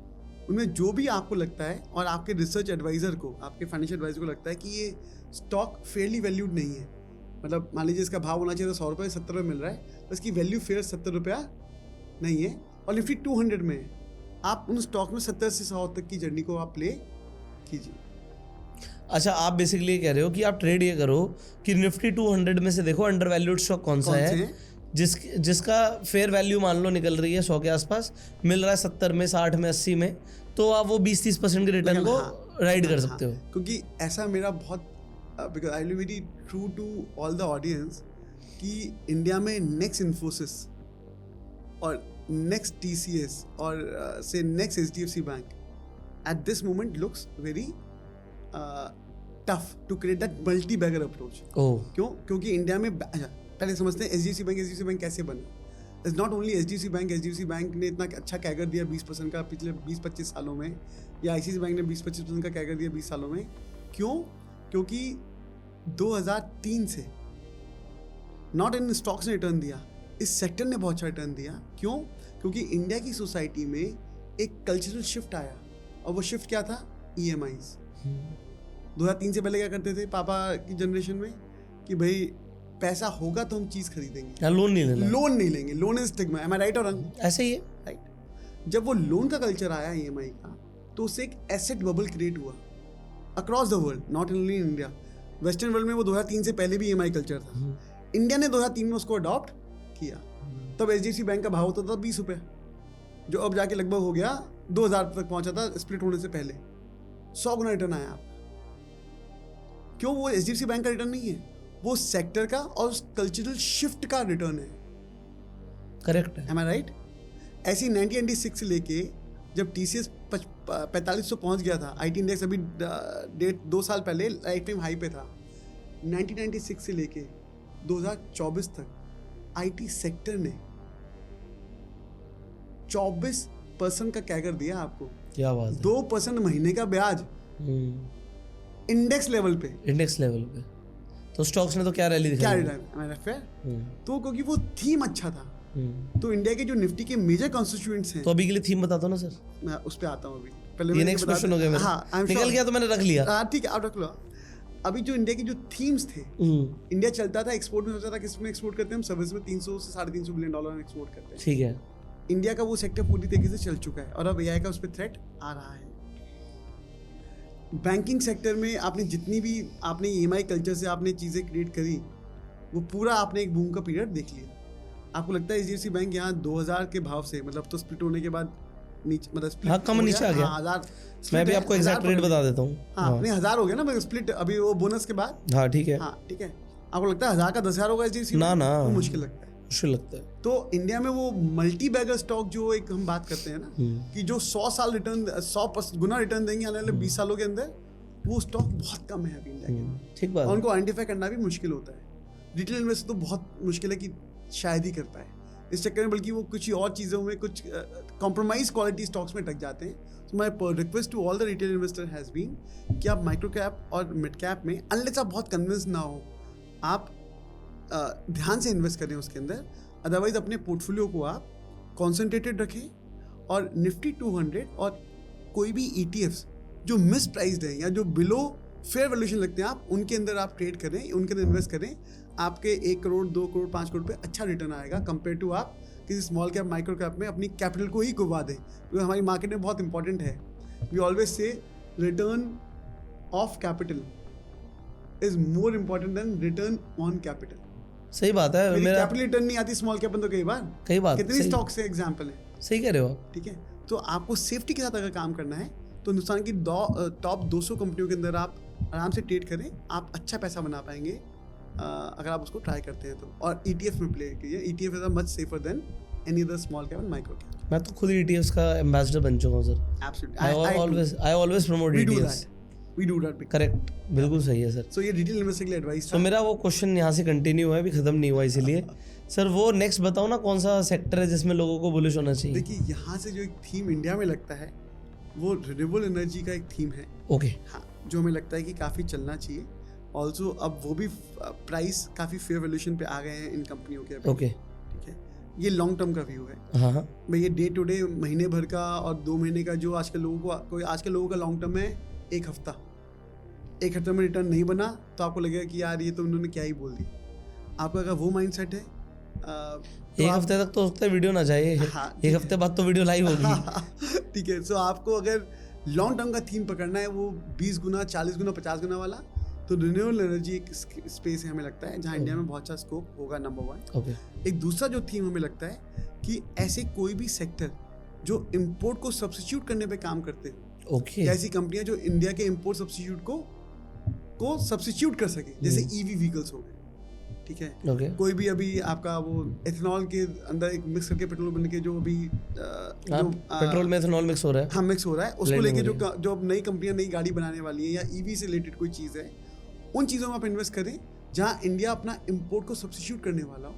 उनमें जो भी आपको लगता है और आपके रिसर्च एडवाइजर को, आपके फाइनेंशियल एडवाइजर को लगता है कि ये स्टॉक फेयरली वैल्यूड नहीं है, मतलब मान लीजिए इसका भाव होना चाहिए तो 100 रुपये 70 रुपये मिल रहा है, तो इसकी वैल्यू फेयर 70 रुपया नहीं है, और निफ्टी 200 में है, आप उन स्टॉक में 70 से 100 तक की जर्नी को आप प्ले कीजिए। अच्छा, आप बेसिकली ये कह रहे हो कि आप ट्रेड ये करो कि निफ्टी 200 में से देखो अंडर वैल्यूड स्टॉक कौन सा है, जिसका फेयर वैल्यू मान लो निकल रही है 100 के आसपास, मिल रहा है 70 में, 60 में, 80 में, तो आप वो 20-30% के रिटर्न को राइड कर सकते हो। क्योंकि ऐसा मेरा बहुत, because I will be very true to all the audience, कि इंडिया में नेक्स्ट इन्फोसिस और नेक्स्ट TCS और से next HDFC bank at this moment looks very tough to create that multi bagger approach. क्यों? क्योंकि इंडिया में, पहले समझते हैं HDFC बैंक कैसे बना। Is not only HDFC bank ने इतना अच्छा कैगर दिया 20% का पिछले 20-25 सालों में, या आईसीआईसीआई बैंक ने 20-25% का कैगर दिया 20 सालों में। क्यों? क्योंकि 2003 से नॉट इन स्टॉक्स ने रिटर्न दिया, इस सेक्टर ने बहुत अच्छा रिटर्न दिया। क्यों? क्योंकि इंडिया की सोसाइटी में एक कल्चरल शिफ्ट आया, और वो शिफ्ट क्या था? EMIs। 2003 से पहले क्या करते थे पापा की जनरेशन में कि भाई पैसा होगा तो हम चीज़ खरीदेंगे, लोन नहीं लेना, लोन नहीं लेंगे, loan is stigma. Am I right और रॉन्ग? ऐसे ही है। राइट। जब वो लोन का कल्चर आया EMI का, तो उससे एक एसेट बबल क्रिएट हुआ across the world, not only in India. Western world में वो 2003 से पहले भी EMI कल्चर था, इंडिया ने 2003 में उसको अडॉप्ट किया। तब HDFC बैंक का भाव होता था 20 रुपये, जो अब जाके लगभग हो गया 2000 तक पहुंचा था स्प्लिट होने से पहले। 100 गुना रिटर्न आया आपका। क्यों? वो HDFC बैंक का रिटर्न नहीं है, वो सेक्टर का और कल्चरल शिफ्ट का रिटर्न है। करेक्ट है। M I right? ऐसी 1996 से लेके जब TCS 4500 पहुंच गया था, IT इंडेक्स अभी 2 साल पहले लाइफ टाइम हाई पे था। 1996 से लेके 2024 तक IT सेक्टर ने 24% का कैगर दिया आपको। क्या बात है। 2% महीने का ब्याज इंडेक्स लेवल पे। इंडेक्स लेवल पे तो स्टॉक्स ने तो क्या रैली दिखाई। तो क्योंकि वो थीम अच्छा था। तो इंडिया के जो निफ्टी के मेजर कॉन्स्टिट्यूएंट्स हैं, तो अभी के लिए थीम बता दो ना सर। मैं उस पे आता हूँ अभी। पहले ये नेक्स्ट क्वेश्चन हो गया मेरा। हाँ, निकल गया तो मैंने रख लिया। हाँ ठीक है, आप रख लो। अभी जो इंडिया के जो थीम्स थे, इंडिया चलता था एक्सपोर्ट में, सोचा था किसमें एक्सपोर्ट करते हैं हम, सर्विस में 300 से $350 बिलियन में एक्सपोर्ट करते हैं। ठीक है। इंडिया का वो सेक्टर पूरी तरीके से चल चुका है और अब AI का उस पर थ्रेट आ रहा है। बैंकिंग सेक्टर में आपने जितनी भी आपने EMI कल्चर से आपने चीज़ें क्रिएट करी, वो पूरा आपने एक बूम का पीरियड देख लिया। आपको लगता है HDFC बैंक यहाँ 2000 के भाव से, मतलब तो स्प्लिट होने के बाद नीचे, मतलब हाँ कम नीचे आ गया। 1000 मैं भी आपको एग्जैक्ट रेट बता देता हूँ। हाँ नहीं 1000 हो गया ना, मतलब स्प्लिट अभी वो बोनस के बाद। हाँ ठीक है। हाँ ठीक है। आपको लगता है 1000 का 10,000 होगा HDFC? ना ना, तो मुश्किल लगता है। मुश्किल लगता है। तो इंडिया में वो मल्टी बैगर स्टॉक जो एक हम बात करते हैं ना, कि जो 100 साल रिटर्न 100 गुना रिटर्न देंगे आने वाले 20 सालों के अंदर, वो स्टॉक बहुत कम है अभी इंडिया के अंदर। ठीक बात। और उनको आइडेंटिफाई करना भी मुश्किल होता है। रिटेल इन्वेस्टर तो बहुत मुश्किल है कि शायद ही कर पाए इस चक्कर में, बल्कि वो कुछ और चीज़ों में कुछ कॉम्प्रोमाइज क्वालिटी स्टॉक्स में टक जाते हैं। So my request to all the retail investor has been कि आप माइक्रो कैप और मिड कैप में, अनलेस आप बहुत कन्विंस ना हो, आप ध्यान से इन्वेस्ट करें उसके अंदर। अदरवाइज अपने पोर्टफोलियो को आप कॉन्सेंट्रेटेड रखें और निफ्टी 200 और कोई भी ETFs जो मिस प्राइस्ड है या जो बिलो फेयर वैल्यूएशन लगते हैं, आप उनके अंदर आप ट्रेड करें, उनके अंदर इन्वेस्ट करें। आपके 1 करोड़ 2 करोड़ 5 करोड़ पे अच्छा रिटर्न आएगा कंपेयर टू आप किसी स्मॉल कैप माइक्रो कैप में अपनी कैपिटल को ही डुबा दें। तो हमारी मार्केट में बहुत इंपॉर्टेंट है, we always say return of capital is more important than return on capital. सही बात है। मेरा कैपिटल रिटर्न नहीं आती स्मॉल कैप में तो कई बार कितनी स्टॉक से एग्जांपल है। सही कह रहे हो आप। ठीक है, तो आपको सेफ्टी के साथ अगर काम करना है तो हिंदुस्तान की टॉप 200 कंपनियों के अंदर आप आराम से ट्रेड करें, आप अच्छा पैसा बना पाएंगे अगर आप उसको ट्राई करते हैं तो। और ETF में प्ले कीजिए, ETF is much safer than any other small cap and micro cap. मैं तो खुद ETFs का एम्बेसडर बन चुका हूँ sir. Absolutely I always promote ETFs। we do that। Correct, बिल्कुल सही है सर। सो ये रिटेल इन्वेस्टर के लिए एडवाइस। तो मेरा वो क्वेश्चन यहाँ से कंटिन्यू है, अभी खत्म नहीं हुआ, इसीलिए सर वो नेक्स्ट बताओ ना, कौन सा सेक्टर है जिसमें लोगों को बुलिश होना चाहिए। देखिए यहाँ से जो एक थीम इंडिया में लगता है वो रिन्यूएबल एनर्जी का एक थीम है। ओके। हाँ, जो हमें लगता है कि काफ़ी चलना चाहिए। ऑल्सो अब वो भी प्राइस काफ़ी फेयर वैल्यूएशन पे आ गए हैं इन कंपनियों के अभी। ओके ठीक है, ये लॉन्ग टर्म का व्यू है। हाँ हाँ भाई ये डे टू डे महीने भर का और 2 महीने का जो आजकल लोगों का लॉन्ग टर्म है 1 हफ्ता। 1 हफ्ते में रिटर्न नहीं बना तो आपको लगेगा कि यार ये तो उन्होंने क्या ही बोल दिया। आपका अगर वो माइंड सेट है तो 1 हफ्ते तक तो हो सकता है वीडियो ना जाए। हाँ, 1 हफ्ते बाद तो वीडियो लाइव होगी। ठीक है, सो आपको अगर लॉन्ग टर्म का थीम पकड़ना है वो 20 गुना 40 गुना 50 गुना वाला, तो रिन्यूएबल एनर्जी एक स्पेस है हमें लगता है जहाँ इंडिया में बहुत अच्छा स्कोप होगा, नंबर 1। ओके। एक दूसरा जो थीम हमें लगता है कि ऐसे कोई भी सेक्टर जो इम्पोर्ट को सब्स्टिट्यूट करने पे काम करते हैं। ओके। ऐसी कंपनियां जो इंडिया के इम्पोर्ट सब्स्टिट्यूट को सब्स्टिट्यूट कर सके, जैसे EV व्हीकल्स हो गए। ठीक है, ओके। कोई भी अभी आपका वो एथेनॉल के अंदर एक मिक्स करके पेट्रोल बन के जो अभी पेट्रोल में एथेनॉल मिक्स हो रहा है। हाँ, मिक्स हो रहा है, उसको लेके जो अब नई कंपनियां नई गाड़ी बनाने वाली है या EV से रिलेटेड कोई चीज़ है, उन चीज़ों में आप इन्वेस्ट करें जहाँ इंडिया अपना इम्पोर्ट को सब्स्टिट्यूट करने वाला हो।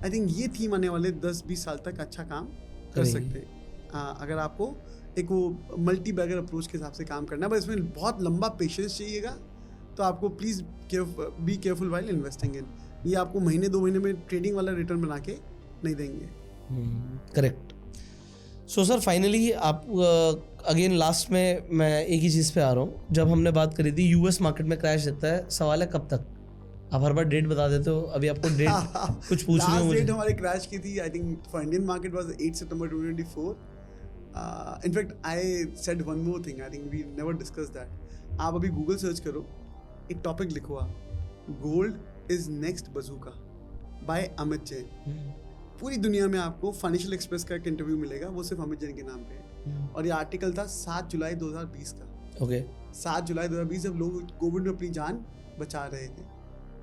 आई थिंक ये थीम आने वाले 10-20 साल तक अच्छा काम कर सकते हैं। अगर आपको एक वो मल्टी बैगर अप्रोच के हिसाब से काम करना है, बस इसमें बहुत लंबा पेशेंस चाहिएगा, तो आपको please be careful while investing in. ये आपको महीने 2 महीने में ट्रेडिंग वाला रिटर्न बना के नहीं देंगे। करेक्ट। सो सर फाइनली आप अगेन लास्ट में मैं एक ही चीज़ पे आ रहा हूँ, जब हमने बात करी थी यूएस मार्केट में क्रैश देता है, सवाल है कब तक? आप हर बार डेट बता देते हो, अभी आपको डेट कुछ पूछ रही हूँ मुझे। डेट हमारी क्रैश की थी, I think for Indian market was 8 सितंबर 2024। In fact I said one more thing, I think we never discuss that. आप अभी गूगल सर्च करो, एक टॉपिक लिखो आप, gold is next bazooka by Amit Jain. पूरी दुनिया में आपको फाइनेंशियल एक्सप्रेस का एक इंटरव्यू मिलेगा, वो सिर्फ अमित जैन के नाम पे है। और ये आर्टिकल था 7 जुलाई 2020 का। ओके 7 जुलाई 2020 जब लोग कोविड में अपनी जान बचा रहे थे,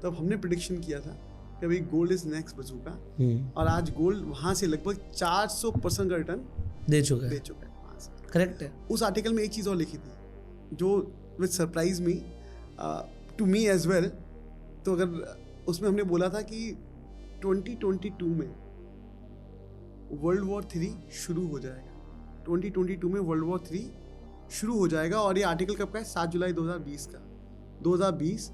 तब हमने प्रेडिक्शन किया था कि भाई गोल्ड इज नेक्स्ट बजूका। और आज गोल्ड वहाँ से लगभग 400% का रिटर्न दे चुका है वहाँ से। करेक्ट है। उस आर्टिकल में एक चीज़ और लिखी थी जो which surprise me too me as well. तो अगर उसमें हमने बोला था कि 2022 में वर्ल्ड वॉर 3 शुरू हो जाएगा। 2022 में वर्ल्ड वॉर 3 शुरू हो जाएगा। और ये आर्टिकल कब का है? 7 जुलाई 2020 का। 2020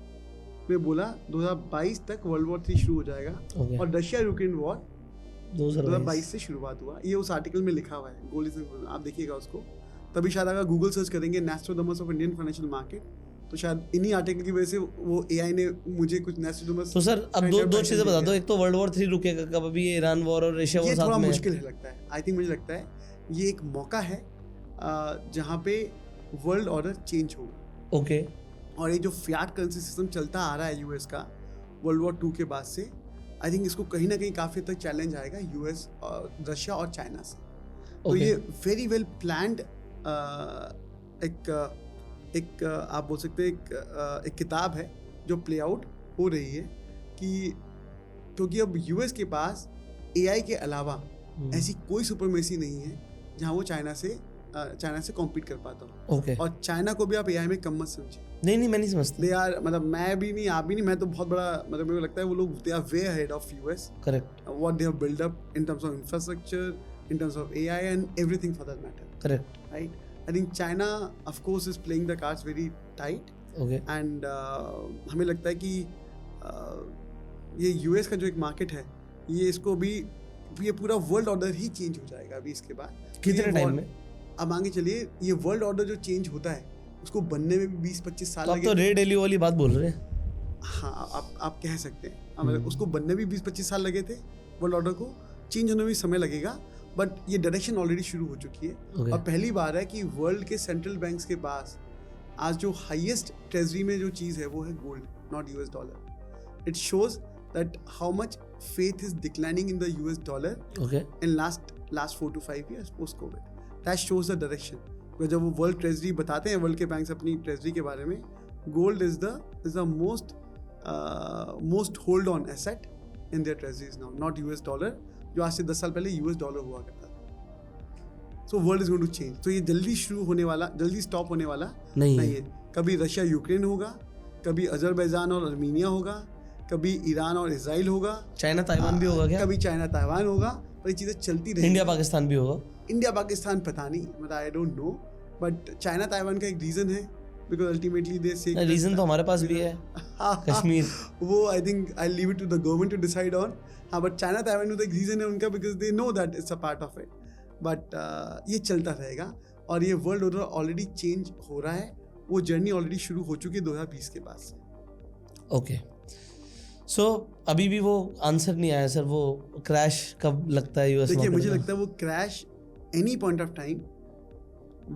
में बोला 2022 तक वर्ल्ड वॉर 3 शुरू हो जाएगा। और रशिया यूक्रेन वॉर 2022 से शुरुआत हुआ। ये उस आर्टिकल में लिखा हुआ है, गोल्ड इज, आप देखिएगा उसको। तभी शायद अगर गूगल सर्च करेंगे Nostradamus of Indian financial market, तो शायद इन्हीं आर्टिकल की वजह से वो एआई ने मुझे कुछ नोस्ट्राडामस। तो सर अब दो चीजें बता दो, एक तो वर्ल्ड वॉर 3 रुकेगा कब? अभी ये ईरान वॉर और रशिया वॉर साथ में, ये थोड़ा मुश्किल है लगता है। आई थिंक मुझे लगता है ये एक मौका है जहाँ पे वर्ल्ड ऑर्डर चेंज होगा। ओके। और ये जो फियाट करेंसी सिस्टम चलता आ रहा है यूएस का वर्ल्ड वॉर 2 के बाद से, आई थिंक इसको कहीं ना कहीं काफ़ी तक चैलेंज आएगा यूएस और रशिया और चाइना से। तो ये वेरी वेल प्लान्ड एक आप बोल सकते हैं एक किताब है जो प्ले आउट हो रही है कि क्योंकि अब यूएस के पास एआई के अलावा ऐसी कोई सुपरमेसी नहीं है जहां वो चाइना से कॉम्पीट कर पाता हो। ओके। और चाइना को भी आप एआई में कम मत समझिए। नहीं मैं नहीं समझता। दे आर, मतलब मैं भी नहीं, आप भी नहीं, मैं तो बहुत बड़ा, मतलब मेरे को लगता है वो लोग they are way ahead of us. Correct. What they have build up in terms of infrastructure, in terms of AI and everything for that matter. Correct. Right. I think China of course is playing the cards very tight. Okay. And हमें लगता है कि ये US का जो एक market है, ये इसको भी, ये पूरा वर्ल्ड ऑर्डर ही चेंज हो जाएगा अभी इसके बाद। कितने टाइम में? अब आगे चलिए, ये वर्ल्ड ऑर्डर जो चेंज होता है उसको बनने में भी 20-25 साल लगे। तो रे डेली वाली बात बोल रहे हैं। हाँ, आप कह सकते हैं। मतलब उसको बनने भी 20-25 साल लगे थे, वर्ल्ड ऑर्डर को चेंज होने में भी समय लगेगा, बट ये डायरेक्शन ऑलरेडी शुरू हो चुकी है। और पहली बार है कि वर्ल्ड के सेंट्रल बैंक्स के पास आज जो हाईएस्ट ट्रेजरी में जो चीज़ है वो है gold, not US dollar. It shows that how much faith is declining in the US dollar in last 4 to 5 years post COVID. That shows the direction. because जब वो वर्ल्ड ट्रेजरी बताते हैं, world के बैंक्स अपनी treasury के बारे में, gold is the most hold on asset in their treasuries now, not US dollar, जो आज से 10 साल पहले यूएस डॉलर हुआ करता था। So world is going to change. तो ये जल्दी स्टॉप होने वाला नहीं है। कभी रशिया यूक्रेन होगा, कभी अजरबैजान और अर्मीनिया होगा, कभी ईरान और इजराइल होगा, चाइना ताइवान भी होगा क्या? कभी चाइना ताइवान होगा, पर ये चीज़ें चलती रहेंगी। इंडिया पाकिस्तान भी होगा। इंडिया पाकिस्तान पता नहीं, मतलब I don't know, but China Taiwan का एक रीज़न है, बिकॉज अल्टीमेटली दे से रीज़न तो हमारे पास भी है, कश्मीर। वो I think I leave it to the government to decide on. हाँ, बट चाइना ताइवान में तो एक रीज़न है उनका, because they know that it's a part of it. But ये चलता रहेगा और ये वर्ल्ड ऑर्डर ऑलरेडी चेंज हो रहा है। वो जर्नी ऑलरेडी शुरू हो चुकी है 2020 के बाद से। ओके। सो अभी भी वो आंसर नहीं आया सर, वो क्रैश कब लगता है यूएस? देखिए, मुझे लगता है वो crash any point of time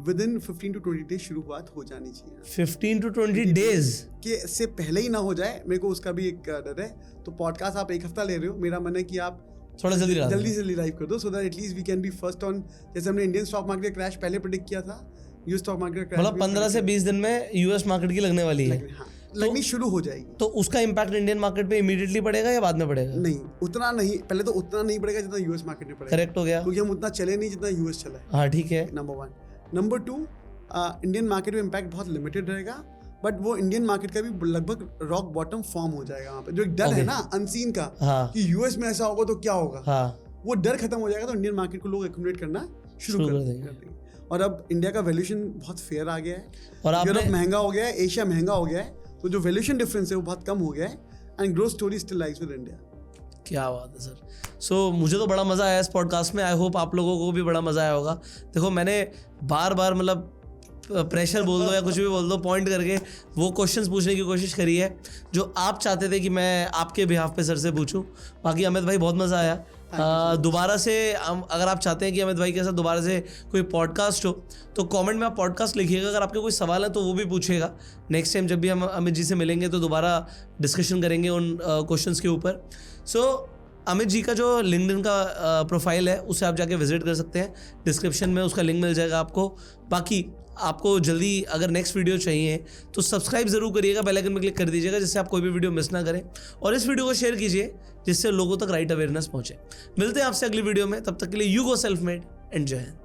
with in 15 to 20 days शुरुआत हो जानी चाहिए। 15 to 20 डेज के से पहले ही ना हो जाए, मेरे को उसका भी एक डर है। तो पॉडकास्ट आप 1 हफ्ता ले रहे हो, मेरा मन है कि आप थोड़ा जल्दी लाइव कर दो, so that at least we can be first on. जैसे हमने इंडियन स्टॉक मार्केट क्रैश पहले प्रेडिक्ट किया था, यूएस स्टॉक मार्केट क्रैश मतलब 15 से 20 दिन में यूएस मार्केट की लगने वाली है। लगनी शुरू हो जाएगी। तो उसका इम्पैक्ट इंडियन मार्केट पे इमीडिएटली पड़ेगा या बाद में पड़ेगा? नहीं, उतना नहीं, पहले तो उतना नहीं पड़ेगा जितना यूएस मार्केट में पड़ेगा। करेक्ट हो गया, क्योंकि हम उतना चले नहीं जितना यूएस चला है। हाँ ठीक है, नंबर 1। नंबर 2, इंडियन मार्केट में इम्पैक्ट बहुत लिमिटेड रहेगा बट वो इंडियन मार्केट का भी लगभग रॉक बॉटम फॉर्म हो जाएगा वहाँ पे। जो एक डर है ना अनसीन का हाँ। कि यूएस में ऐसा होगा तो क्या होगा, हाँ। वो डर खत्म हो जाएगा तो इंडियन मार्केट को लोग एक्यूमुलेट करना शुरू कर देंगे। और अब इंडिया का वैल्यूएशन बहुत फेयर आ गया है, और यूरोप महंगा हो गया है, एशिया महंगा हो गया है, तो जो वैल्यूएशन डिफरेंस है वो बहुत कम हो गया है and growth story still lies with India. क्या बात है सर। सो मुझे तो बड़ा मज़ा आया इस पॉडकास्ट में, आई होप आप लोगों को भी बड़ा मज़ा आया होगा। देखो मैंने बार बार मतलब प्रेशर बोल दो या कुछ भी बोल दो, पॉइंट करके वो क्वेश्चंस पूछने की कोशिश करी है जो आप चाहते थे कि मैं आपके बिहाफ पे सर से पूछूं। बाकी अमित भाई बहुत मज़ा आया। दोबारा से अगर आप चाहते हैं कि अमित भाई के साथ दोबारा से कोई पॉडकास्ट हो तो कमेंट में आप पॉडकास्ट लिखिएगा। अगर आपके कोई सवाल है तो वो भी पूछिएगा। नेक्स्ट टाइम जब भी हम अमित जी से मिलेंगे तो दोबारा डिस्कशन करेंगे उन क्वेश्चंस के ऊपर। सो अमित जी का जो लिंक्डइन का प्रोफाइल है उसे आप जाके विजिट कर सकते हैं, डिस्क्रिप्शन में उसका लिंक मिल जाएगा आपको। बाकी आपको जल्दी अगर नेक्स्ट वीडियो चाहिए तो सब्सक्राइब ज़रूर करिएगा, बेल आइकन में क्लिक कर दीजिएगा जिससे आप कोई भी वीडियो मिस ना करें, और इस वीडियो को शेयर कीजिए जिससे लोगों तक राइट अवेयरनेस पहुंचे। मिलते हैं आपसे अगली वीडियो में, तब तक के लिए you go self made, enjoy.